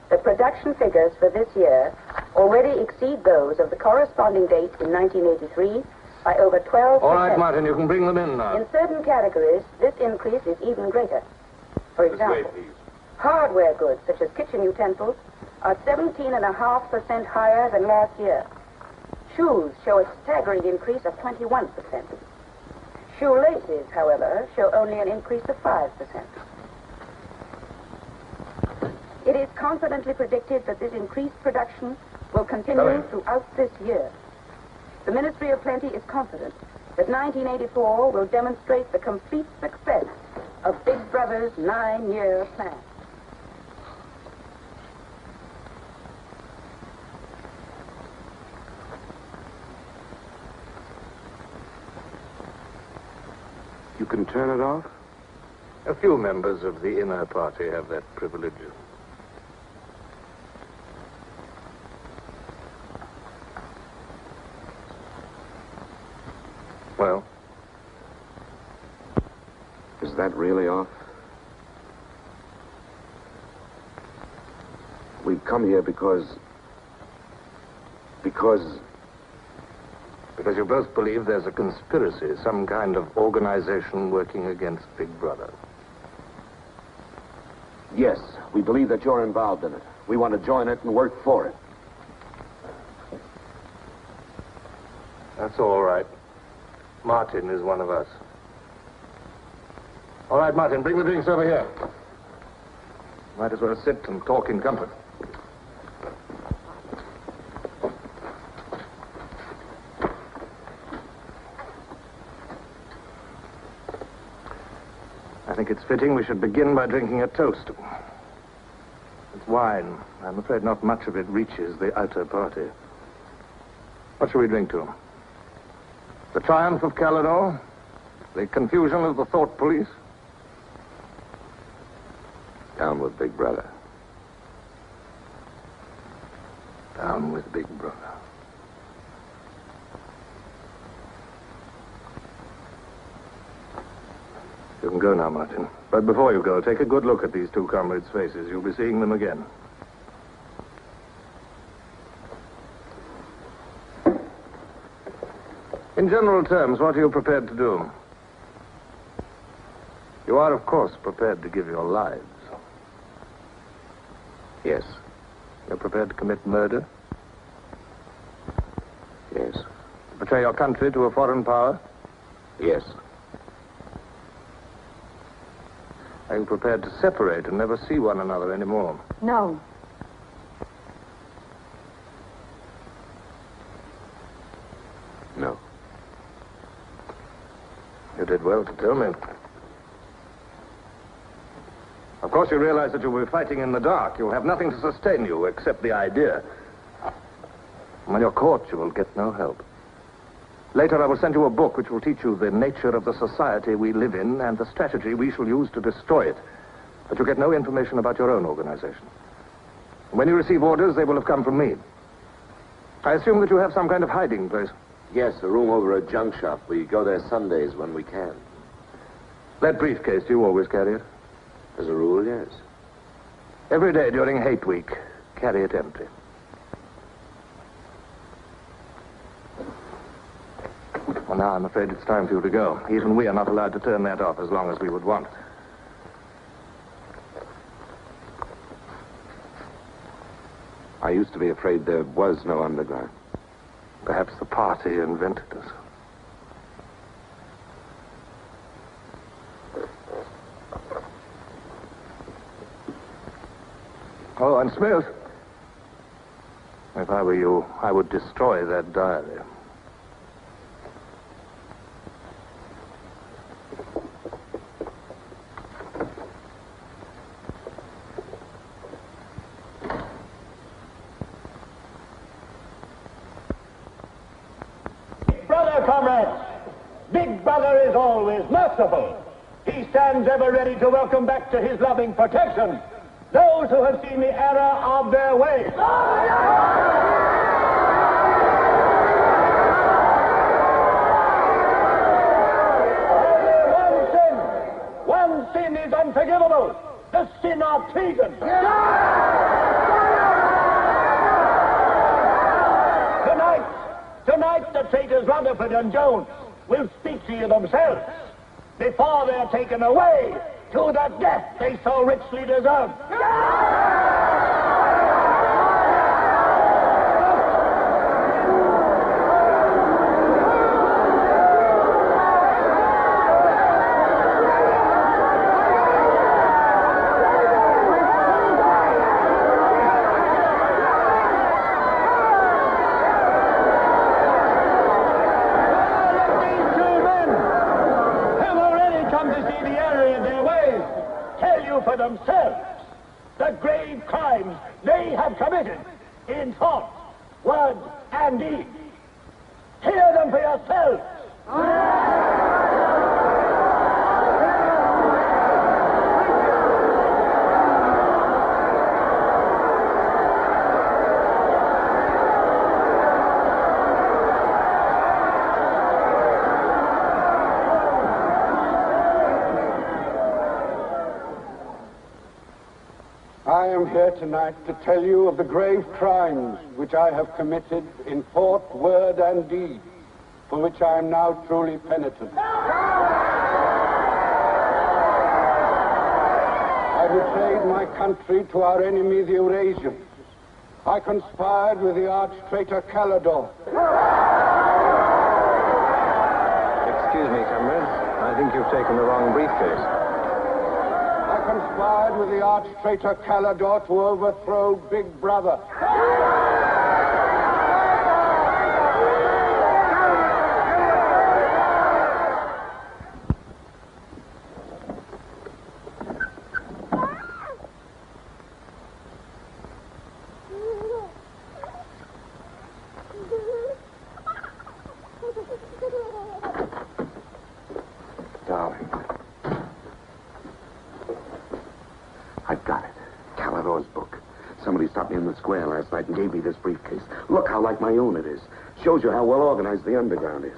[SPEAKER 16] that production figures for this year already exceed those of the corresponding date in 1983 by over 12%.
[SPEAKER 11] All right, Martin, you can bring them in now.
[SPEAKER 16] In certain categories, this increase is even greater. For example, hardware goods such as kitchen utensils are 17.5% higher than last year. Shoes show a staggering increase of 21%. Shoelaces, however, show only an increase of 5%. It is confidently predicted that this increased production will continue throughout this year. The Ministry of Plenty is confident that 1984 will demonstrate the complete success of Big Brother's 9-year plan.
[SPEAKER 4] You can turn it off?
[SPEAKER 11] A few members of the inner party have that privilege. Well?
[SPEAKER 4] Is that really off? We've come here because
[SPEAKER 11] you both believe there's a conspiracy, some kind of organization working against Big Brother.
[SPEAKER 4] Yes, we believe that you're involved in it. We want to join it and work for it.
[SPEAKER 11] That's all right. Martin is one of us. All right, Martin, bring the drinks over here. Might as well sit and talk in comfort. I think it's fitting we should begin by drinking a toast. It's wine. I'm afraid not much of it reaches the outer party. What shall we drink to? The triumph of Calidor? The confusion of the thought police?
[SPEAKER 4] Down with Big Brother.
[SPEAKER 11] Down with Big Brother. You can go now, Martin. But before you go, take a good look at these two comrades' faces. You'll be seeing them again. In general terms, what are you prepared to do? You are, of course, prepared to give your lives.
[SPEAKER 4] Yes.
[SPEAKER 11] You're prepared to commit murder?
[SPEAKER 4] Yes.
[SPEAKER 11] Betray your country to a foreign power?
[SPEAKER 4] Yes.
[SPEAKER 11] Are you prepared to separate and never see one another anymore?
[SPEAKER 9] No.
[SPEAKER 4] No.
[SPEAKER 11] You did well to tell me. Of course, you realize that you'll be fighting in the dark. You'll have nothing to sustain you except the idea. When you're caught, you will get no help. Later, I will send you a book which will teach you the nature of the society we live in and the strategy we shall use to destroy it. But you get no information about your own organization. When you receive orders, they will have come from me. I assume that you have some kind of hiding place.
[SPEAKER 4] Yes, a room over a junk shop. We go there Sundays when we can.
[SPEAKER 11] That briefcase, do you always carry it?
[SPEAKER 4] As a rule, yes.
[SPEAKER 11] Every day during Hate Week, carry it empty. Well, now I'm afraid it's time for you to go. Even we are not allowed to turn that off as long as we would want.
[SPEAKER 4] I used to be afraid there was no underground.
[SPEAKER 11] Perhaps the party invented us. Oh, and Smith, if I were you, I would destroy that diary.
[SPEAKER 14] Comrades, Big Brother is always merciful. He stands ever ready to welcome back to his loving protection those who have seen the error of their ways. Only one sin is unforgivable, the sin are treason. Tonight, the traitors Rutherford and Jones will speak to you themselves before they're taken away to the death they so richly deserve. For themselves the grave crimes they have committed in thought, word, and deed. Hear them for yourselves.
[SPEAKER 17] I am here tonight to tell you of the grave crimes which I have committed in thought, word, and deed, for which I am now truly penitent. I betrayed my country to our enemy, the Eurasians. I conspired with the arch-traitor Calidore.
[SPEAKER 10] Excuse me, comrades. I think you've taken the wrong briefcase.
[SPEAKER 17] I conspired with the arch-traitor Calidore to overthrow Big Brother.
[SPEAKER 4] Darling. I've got it. Calidore's book. Somebody stopped me in the square last night and gave me this briefcase. Look how like my own it is. Shows you how well organized the underground is.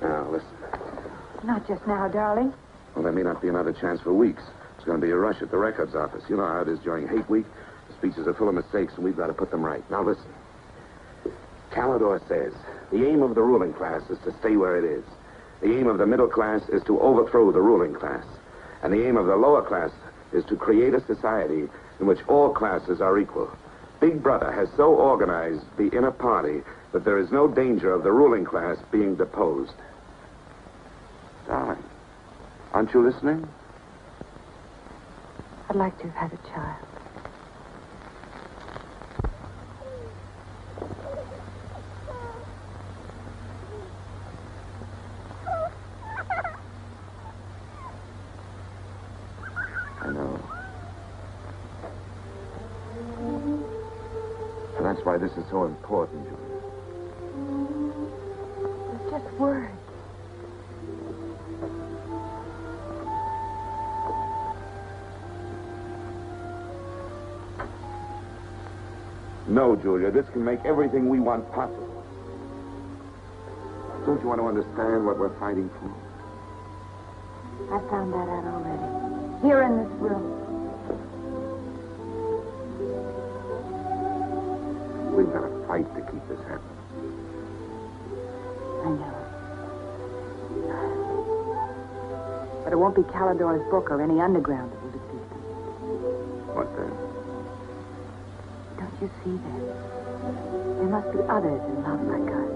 [SPEAKER 4] Now, listen.
[SPEAKER 9] Not just now, darling.
[SPEAKER 4] Well, there may not be another chance for weeks. There's going to be a rush at the records office. You know how it is during hate week. The speeches are full of mistakes, and we've got to put them right. Now, listen. Calidore says the aim of the ruling class is to stay where it is. The aim of the middle class is to overthrow the ruling class. And the aim of the lower class is to create a society in which all classes are equal. Big Brother has so organized the inner party that there is no danger of the ruling class being deposed. Darling, aren't you listening?
[SPEAKER 9] I'd like to have had a child.
[SPEAKER 4] I know. And that's why this is so important, Julia.
[SPEAKER 9] It's just words.
[SPEAKER 4] No, Julia, this can make everything we want possible. Don't you want to understand what we're fighting for?
[SPEAKER 9] I found that out already. Here in this room.
[SPEAKER 4] We've got to fight to keep this happening.
[SPEAKER 9] I know. But it won't be Calidore's book or any underground that will defeat them.
[SPEAKER 4] What then?
[SPEAKER 9] Don't you see that? There must be others in love like us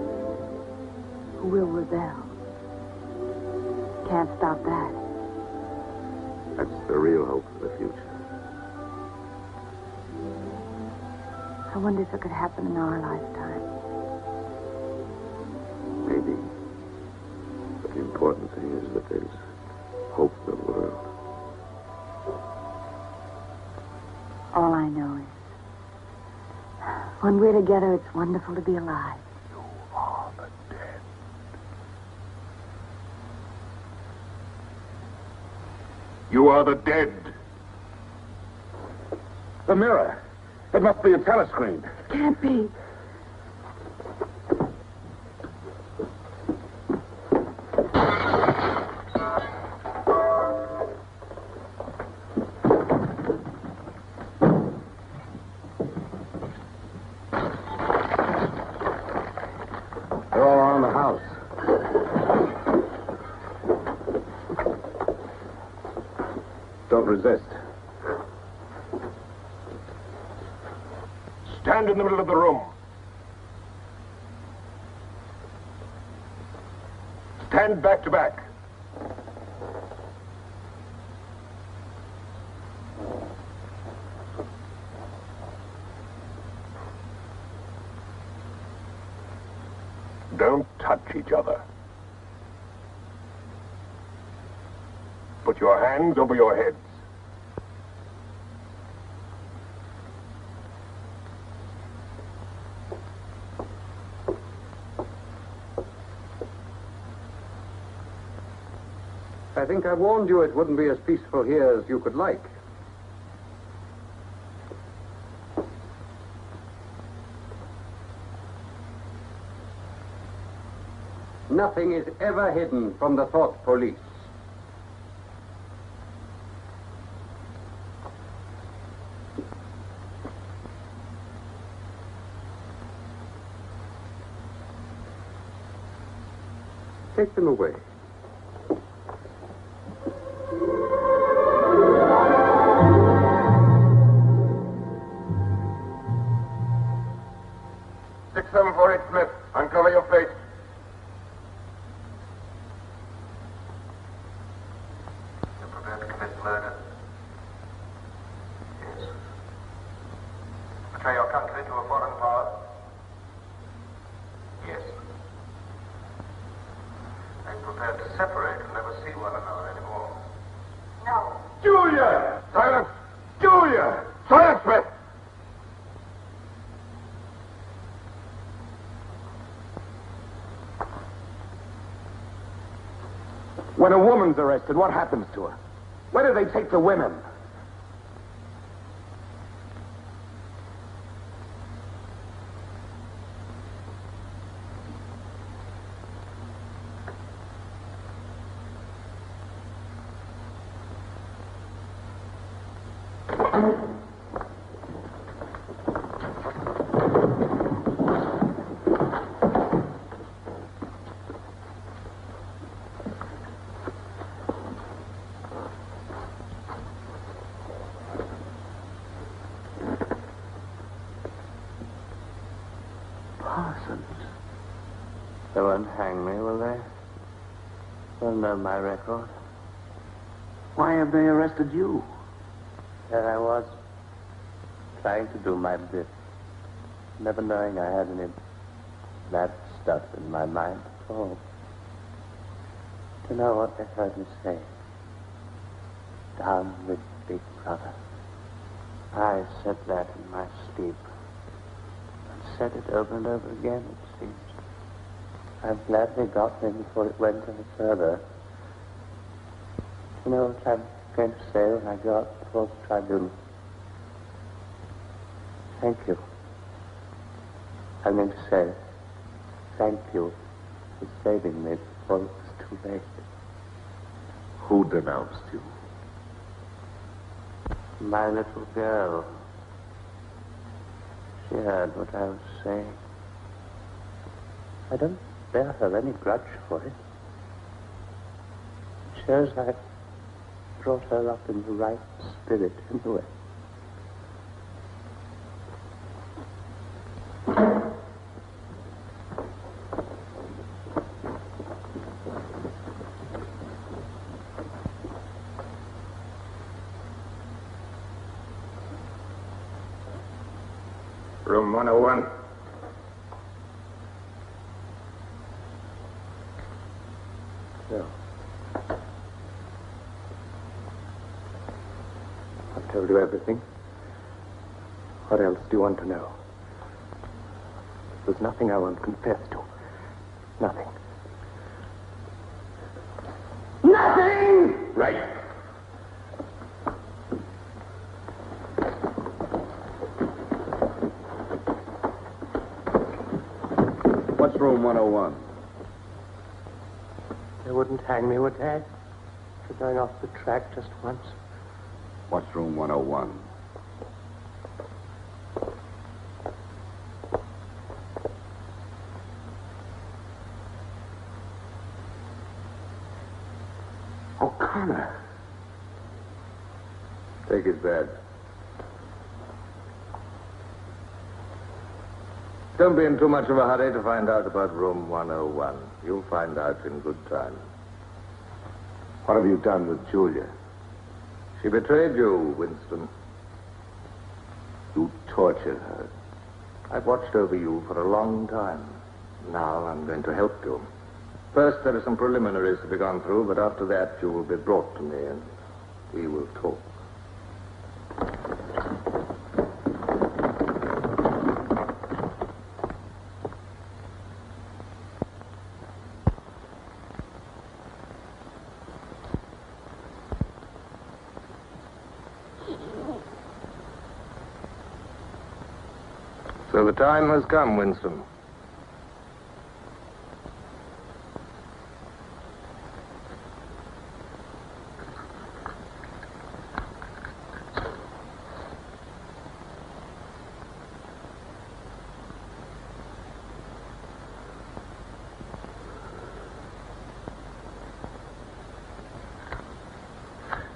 [SPEAKER 9] who will rebel. Can't stop that.
[SPEAKER 4] That's the real hope for the future.
[SPEAKER 9] I wonder if it could happen in our lifetime.
[SPEAKER 4] Maybe. But the important thing is that there's hope for the world.
[SPEAKER 9] All I know is when we're together, it's wonderful to be alive.
[SPEAKER 4] You are the dead.
[SPEAKER 12] You are the dead.
[SPEAKER 4] The mirror. It must be a telescreen.
[SPEAKER 9] Can't be.
[SPEAKER 11] resist.
[SPEAKER 12] Stand in the middle of the room. Stand back to back. Don't touch each other. Put your hands over your heads.
[SPEAKER 8] I think I warned you it wouldn't be as peaceful here as you could like. Nothing is ever hidden from the thought police. Take them away.
[SPEAKER 2] Smith, uncover your face.
[SPEAKER 6] You're prepared to commit murder? Yes. Betray your country to a foreign power? Yes. Are you prepared to separate and never see one another anymore?
[SPEAKER 5] No.
[SPEAKER 2] Julia! Silence! Julia! Silence, Smith!
[SPEAKER 11] When a woman's arrested, what happens to her? Where do they take the women?
[SPEAKER 6] They won't hang me, will they? They'll know my record.
[SPEAKER 18] Why have they arrested you?
[SPEAKER 6] There I was, trying to do my bit, never knowing I had any bad stuff in my mind at all. Do you know what they heard me say? Down with Big Brother. I said that in my sleep. And said it over and over again, it seems. I'm glad they got me before it went any further. You know what I'm going to say when I go up before the tribunal? Thank you. I'm going to say thank you for saving me before it was too late.
[SPEAKER 11] Who denounced you?
[SPEAKER 6] My little girl. She heard what I was saying. I don't bear her any grudge for it. It shows I brought her up in the right spirit anyway.
[SPEAKER 11] Room 101.
[SPEAKER 6] No.
[SPEAKER 11] I've told you everything. What else do you want to know? There's nothing I won't confess to. Nothing.
[SPEAKER 18] Nothing!
[SPEAKER 11] Right.
[SPEAKER 8] What's room 101?
[SPEAKER 6] They wouldn't hang me, would they? For going off the track just once.
[SPEAKER 8] What's room 101?
[SPEAKER 11] O'Connor. Take his badge. Don't be in too much of a hurry to find out about room 101. You'll find out in good time.
[SPEAKER 4] What have you done with Julia?
[SPEAKER 11] She betrayed you, Winston.
[SPEAKER 4] You tortured her.
[SPEAKER 11] I've watched over you for a long time. Now I'm going to help you. First, there are some preliminaries to be gone through, but after that, you will be brought to me and we will talk. So the time has come, Winston.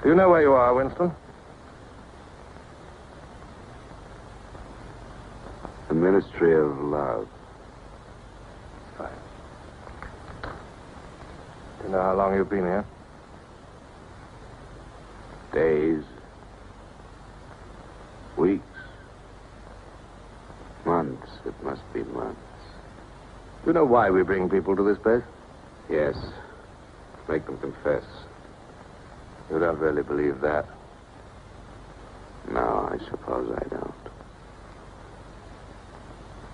[SPEAKER 11] Do you know where you are, Winston?
[SPEAKER 4] The Ministry of Love.
[SPEAKER 11] Fine. Do you know how long you've been here?
[SPEAKER 4] Days. Weeks. Months. It must be months.
[SPEAKER 11] Do you know why we bring people to this place?
[SPEAKER 4] Yes. Make them confess.
[SPEAKER 11] You don't really believe that?
[SPEAKER 4] No, I suppose I don't.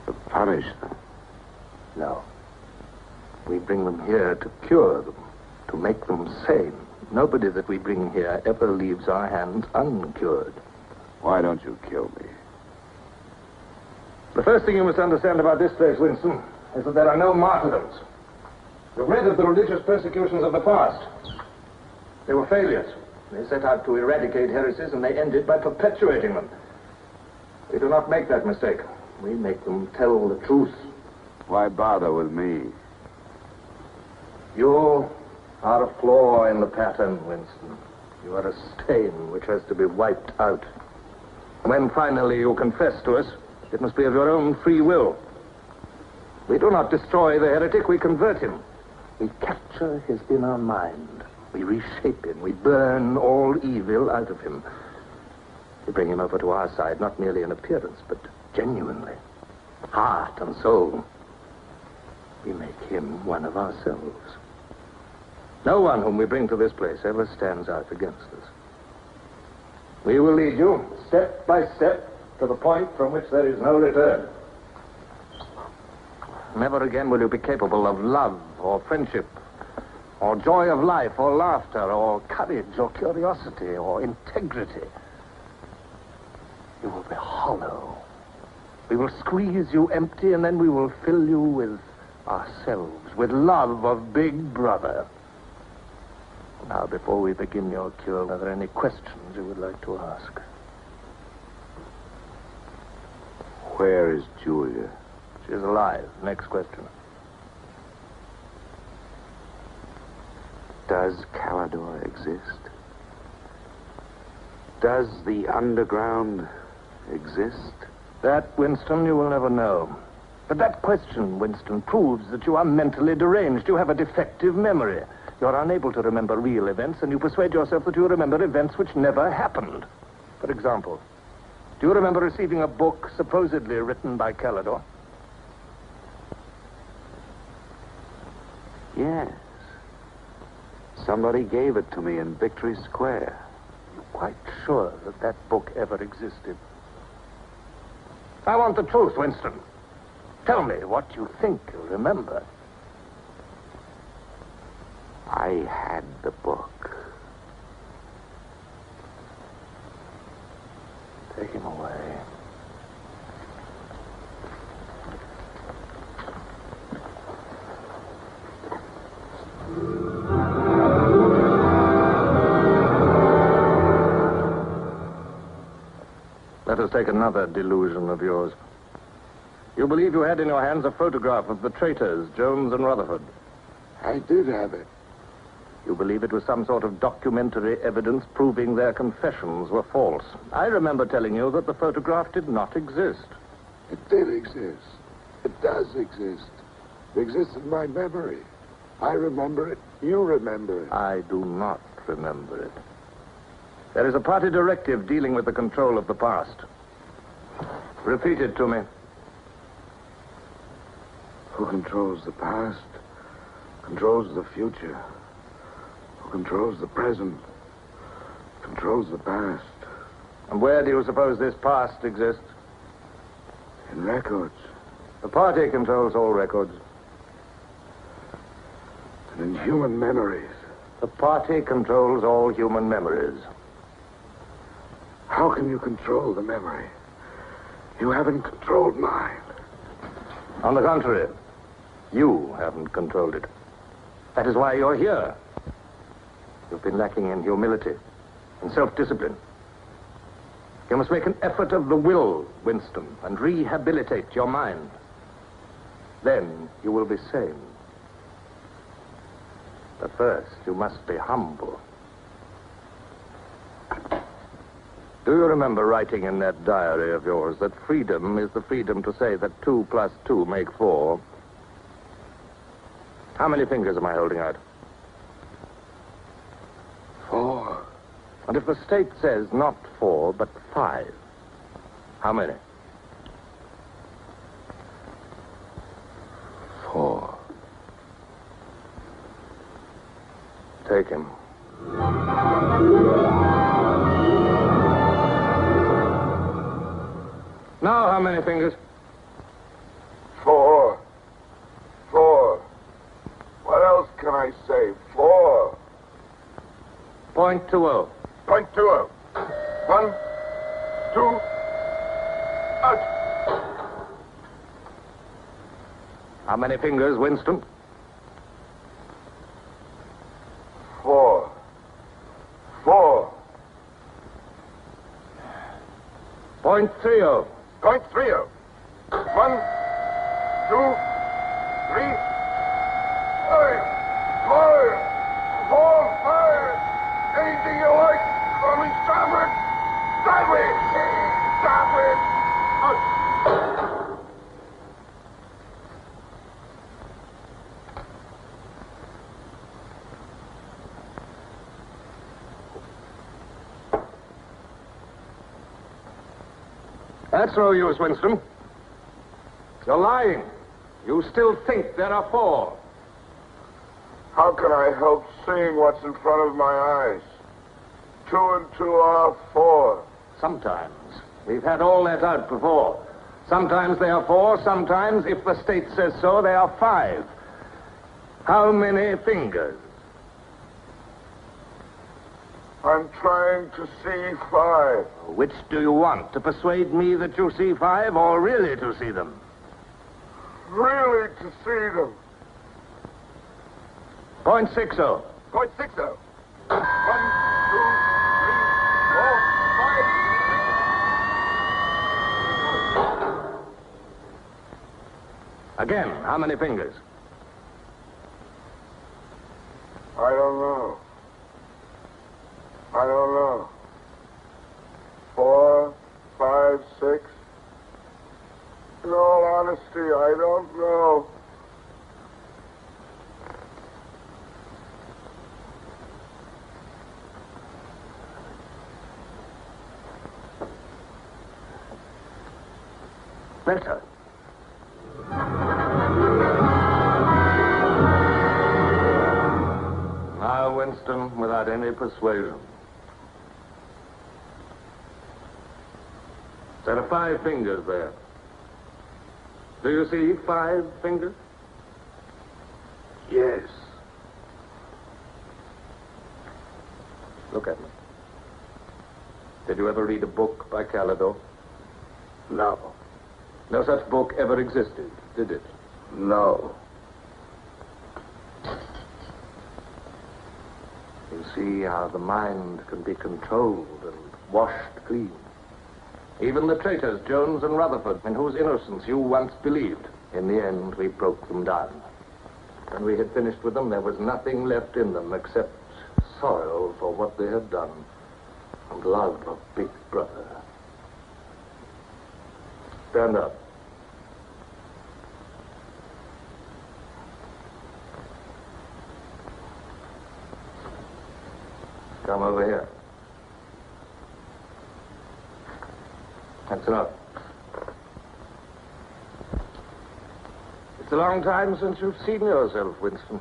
[SPEAKER 4] To punish them?
[SPEAKER 11] No. We bring them here to cure them, to make them sane. Nobody that we bring here ever leaves our hands uncured.
[SPEAKER 4] Why don't you kill me?
[SPEAKER 11] The first thing you must understand about this place, Winston, is that there are no martyrdoms. You've read of the religious persecutions of the past. They were failures. They set out to eradicate heresies, and they ended by perpetuating them. We do not make that mistake. We make them tell the truth.
[SPEAKER 4] Why bother with me?
[SPEAKER 11] You are a flaw in the pattern, Winston. You are a stain which has to be wiped out. When finally you confess to us, it must be of your own free will. We do not destroy the heretic, we convert him. We capture his inner mind. We reshape him. We burn all evil out of him. We bring him over to our side, not merely in appearance, but genuinely. Heart and soul. We make him one of ourselves. No one whom we bring to this place ever stands out against us. We will lead you, step by step, to the point from which there is no return. Never again will you be capable of love or friendship, or joy of life, or laughter, or courage, or curiosity, or integrity. You will be hollow. We will squeeze you empty, and then we will fill you with ourselves, with love of Big Brother. Now, before we begin your cure, are there any questions you would like to ask?
[SPEAKER 4] Where is Julia?
[SPEAKER 11] She is alive. Next question.
[SPEAKER 4] Does Calidor exist? Does the underground exist?
[SPEAKER 11] That, Winston, you will never know. But that question, Winston, proves that you are mentally deranged. You have a defective memory. You're unable to remember real events, and you persuade yourself that you remember events which never happened. For example, do you remember receiving a book supposedly written by Calidor?
[SPEAKER 4] Yes. Somebody gave it to me in Victory Square.
[SPEAKER 11] You're quite sure that that book ever existed? I want the truth, Winston. Tell me what you think you remember.
[SPEAKER 4] I had the book.
[SPEAKER 11] Take him away. Let us take another delusion of yours. You believe you had in your hands a photograph of the traitors, Jones and Rutherford.
[SPEAKER 4] I did have it.
[SPEAKER 11] You believe it was some sort of documentary evidence proving their confessions were false. I remember telling you that the photograph did not exist.
[SPEAKER 19] It did exist. It does exist. It exists in my memory. I remember it. You remember it.
[SPEAKER 11] I do not remember it. There is a party directive dealing with the control of the past. Repeat it to me.
[SPEAKER 19] Who controls the past controls the future. Who controls the present controls the past.
[SPEAKER 11] And where do you suppose this past exists?
[SPEAKER 19] In records.
[SPEAKER 11] The party controls all records.
[SPEAKER 19] And in human memories.
[SPEAKER 11] The party controls all human memories.
[SPEAKER 19] How can you control the memory? You haven't controlled mine.
[SPEAKER 11] On the contrary, you haven't controlled it. That is why you're here. You've been lacking in humility and self-discipline. You must make an effort of the will, Winston, and rehabilitate your mind. Then you will be sane. But first, you must be humble. Do you remember writing in that diary of yours that freedom is the freedom to say that 2 plus 2 make 4? How many fingers am I holding out?
[SPEAKER 19] 4.
[SPEAKER 11] And if the state says not 4, but 5, how many?
[SPEAKER 19] 4.
[SPEAKER 11] Take him. Now, how many fingers?
[SPEAKER 19] 4. 4. What else can I say? 4.
[SPEAKER 11] .20.
[SPEAKER 19] .20. 1, 2, out.
[SPEAKER 11] How many fingers, Winston?
[SPEAKER 19] 4. 4.
[SPEAKER 11] .30.
[SPEAKER 19] .30. 1, 2, 3, 5, 4, 5. Anything you like. Let me stop it. Stop it. Stop it. Out.
[SPEAKER 11] That's no use, Winston. You're lying. You still think there are 4.
[SPEAKER 19] How can I help seeing what's in front of my eyes? 2 and 2 are 4.
[SPEAKER 11] Sometimes. We've had all that out before. Sometimes they are 4, sometimes, if the state says so, they are 5. How many fingers?
[SPEAKER 19] I'm trying to see 5.
[SPEAKER 11] Which do you want? To persuade me that you see 5 or really to see them?
[SPEAKER 19] Really to see them.
[SPEAKER 11] .60.
[SPEAKER 19] .60. 1, 2, 3, 4, 5.
[SPEAKER 11] Again, how many fingers?
[SPEAKER 19] I don't know. I don't know. 4, 5, 6. In all honesty, I don't know.
[SPEAKER 11] Better. Now, Winston, without any persuasion. There are 5 fingers there. Do you see 5 fingers?
[SPEAKER 19] Yes.
[SPEAKER 11] Look at me. Did you ever read a book by Calidore?
[SPEAKER 19] No.
[SPEAKER 11] No such book ever existed, did it?
[SPEAKER 19] No.
[SPEAKER 11] You see how the mind can be controlled and washed clean. Even the traitors, Jones and Rutherford, in whose innocence you once believed, in the end we broke them down. When we had finished with them, there was nothing left in them except sorrow for what they had done and love of Big Brother. Stand up. Come over here. That's enough. It's a long time since you've seen yourself, Winston.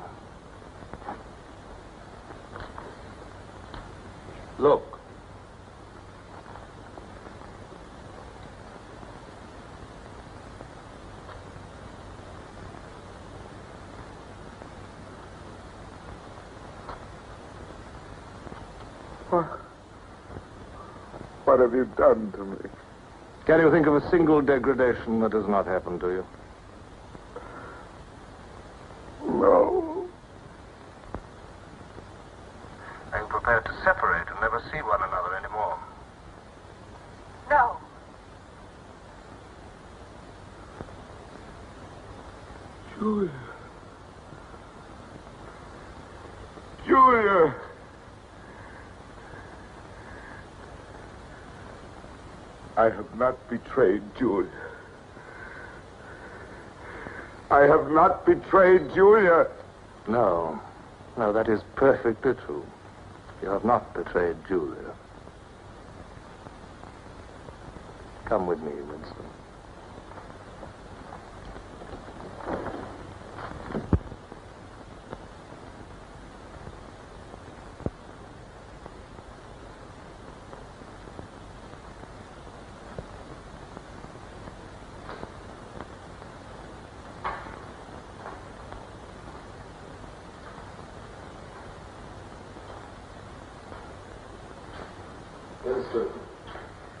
[SPEAKER 11] Look.
[SPEAKER 19] What have you done to me?
[SPEAKER 11] Can you think of a single degradation that has not happened to you?
[SPEAKER 19] No.
[SPEAKER 11] Are you prepared to separate and never see one another anymore?
[SPEAKER 3] No.
[SPEAKER 19] Julia. Julia. I have not betrayed Julia. I have not betrayed Julia.
[SPEAKER 11] No. No, that is perfectly true. You have not betrayed Julia. Come with me, Winston.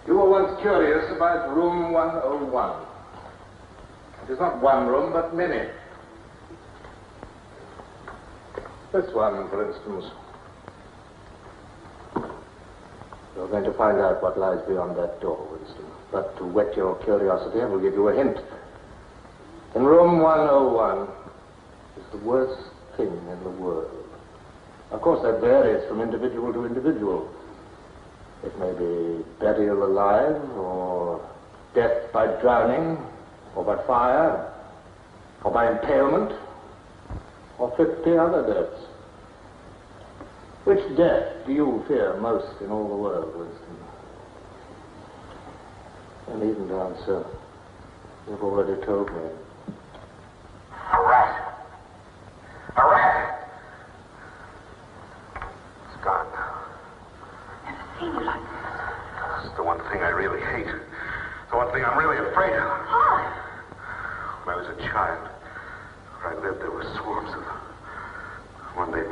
[SPEAKER 11] You were once curious about room 101. It is not one room, but many. This one, for instance. You're going to find out what lies beyond that door, Winston. But to whet your curiosity, I will give you a hint. In room 101 is the worst thing in the world. Of course, that varies from individual to individual. It may be burial alive, or death by drowning, or by fire, or by impalement, or 50 other deaths. Which death do you fear most in all the world, Winston? You needn't answer. You've already told me.
[SPEAKER 2] A rat. A rat. It's gone.
[SPEAKER 5] Seen you like this.
[SPEAKER 2] It's the one thing I really hate. The one thing I'm really afraid of.
[SPEAKER 5] Why?
[SPEAKER 2] When I was a child, where I lived, there were swarms of them. One day,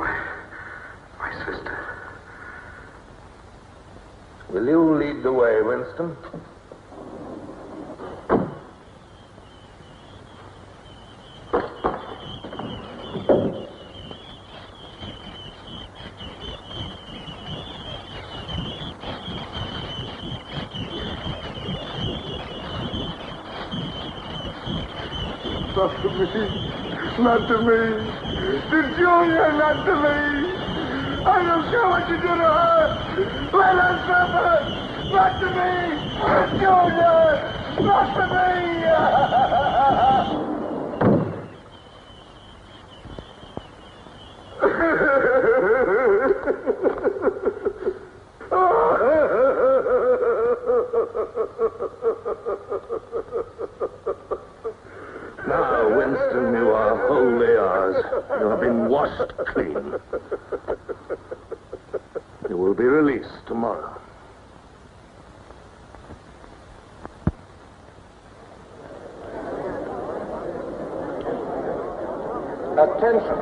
[SPEAKER 2] my sister.
[SPEAKER 11] Will you lead the way, Winston?
[SPEAKER 19] Not to me. Not to me. To Julia, not to me. I don't care what you do to her. Let her suffer. Not to me. To Julia. Not to me.
[SPEAKER 11] Now, Winston, you are wholly ours. You have been washed clean. You will be released tomorrow.
[SPEAKER 20] Attention.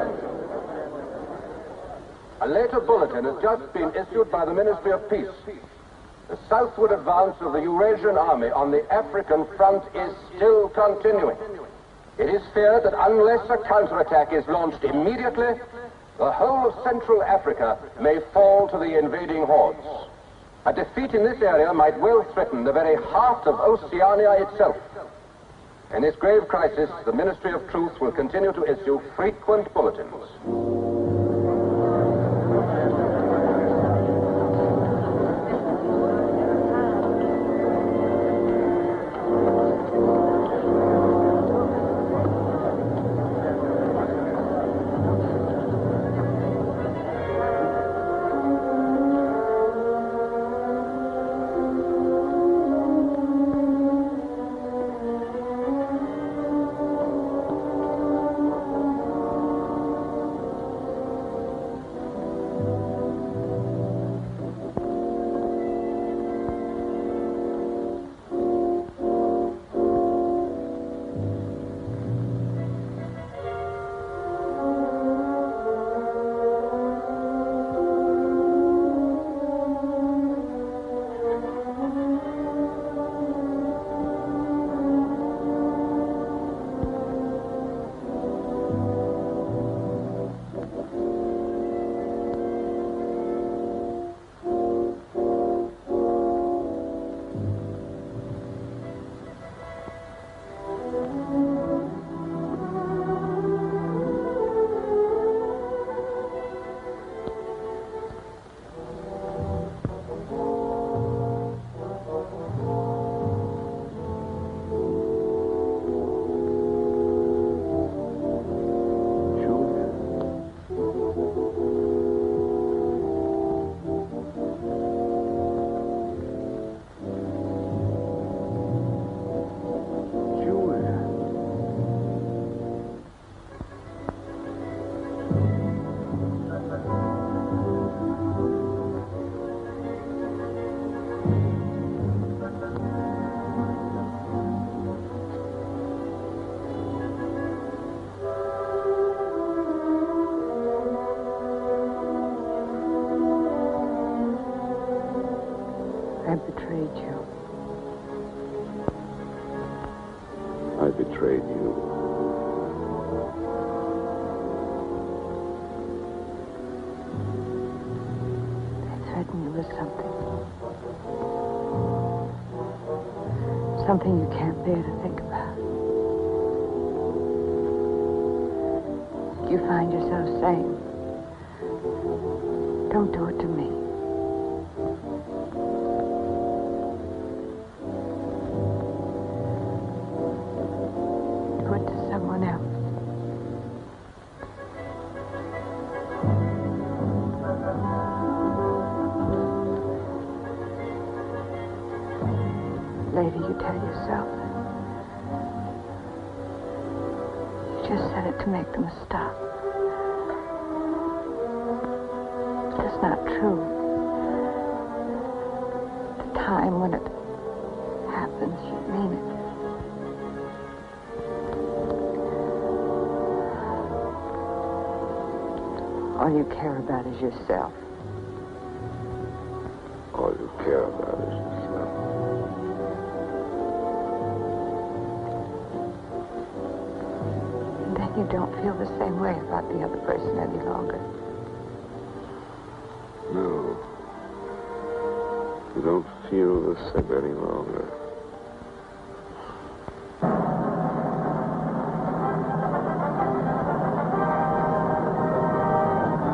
[SPEAKER 20] A later bulletin has just been issued by the Ministry of Peace. The southward advance of the Eurasian army on the African front is still continuing. It is feared that unless a counterattack is launched immediately, the whole of Central Africa may fall to the invading hordes. A defeat in this area might well threaten the very heart of Oceania itself. In this grave crisis, the Ministry of Truth will continue to issue frequent bulletins.
[SPEAKER 9] I betrayed you.
[SPEAKER 17] I betrayed you.
[SPEAKER 9] They threatened you with something. Something you can't bear to think about. You find yourself saying, don't do it to me. Do it to someone else. Later, you tell yourself you just said it to make them stop. But that's not true. The time when it happens, you mean it. All you care about is yourself.
[SPEAKER 17] All you care about is yourself.
[SPEAKER 9] And then you don't feel the same way about the other person any longer.
[SPEAKER 17] No. You don't feel the same any longer.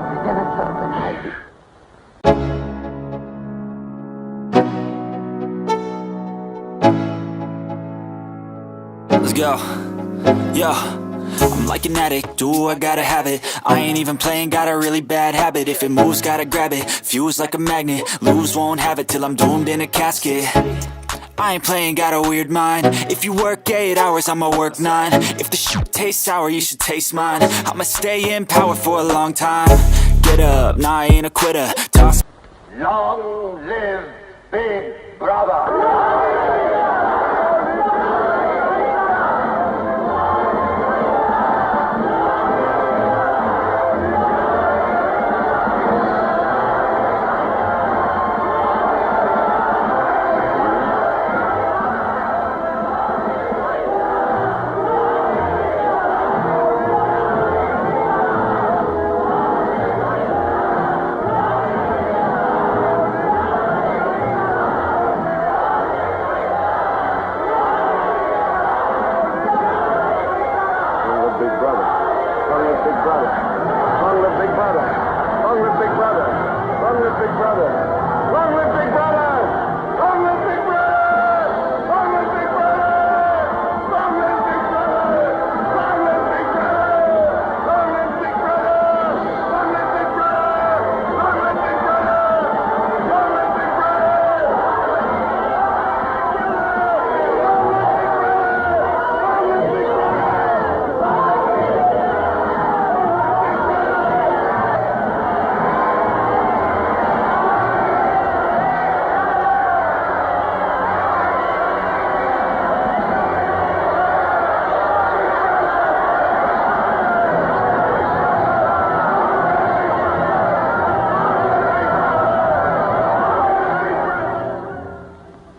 [SPEAKER 9] I never thought that I'd be.
[SPEAKER 21] Let's go. Yo, I'm like an addict, do I gotta have it. I ain't even playing, got a really bad habit. If it moves, gotta grab it, fuse like a magnet. Lose, won't have it till I'm doomed in a casket. I ain't playing, got a weird mind. If you work 8 hours, I'ma work 9. If the shoot tastes sour, you should taste mine. I'ma stay in power for a long time. Get up, nah, I ain't a quitter. Toss.
[SPEAKER 15] Long live Big Brother!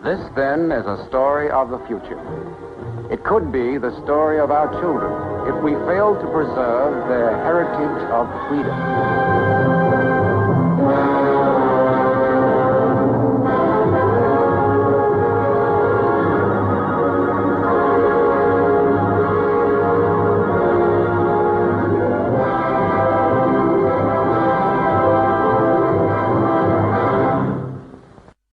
[SPEAKER 20] This, then, is a story of the future. It could be the story of our children if we fail to preserve their heritage of freedom.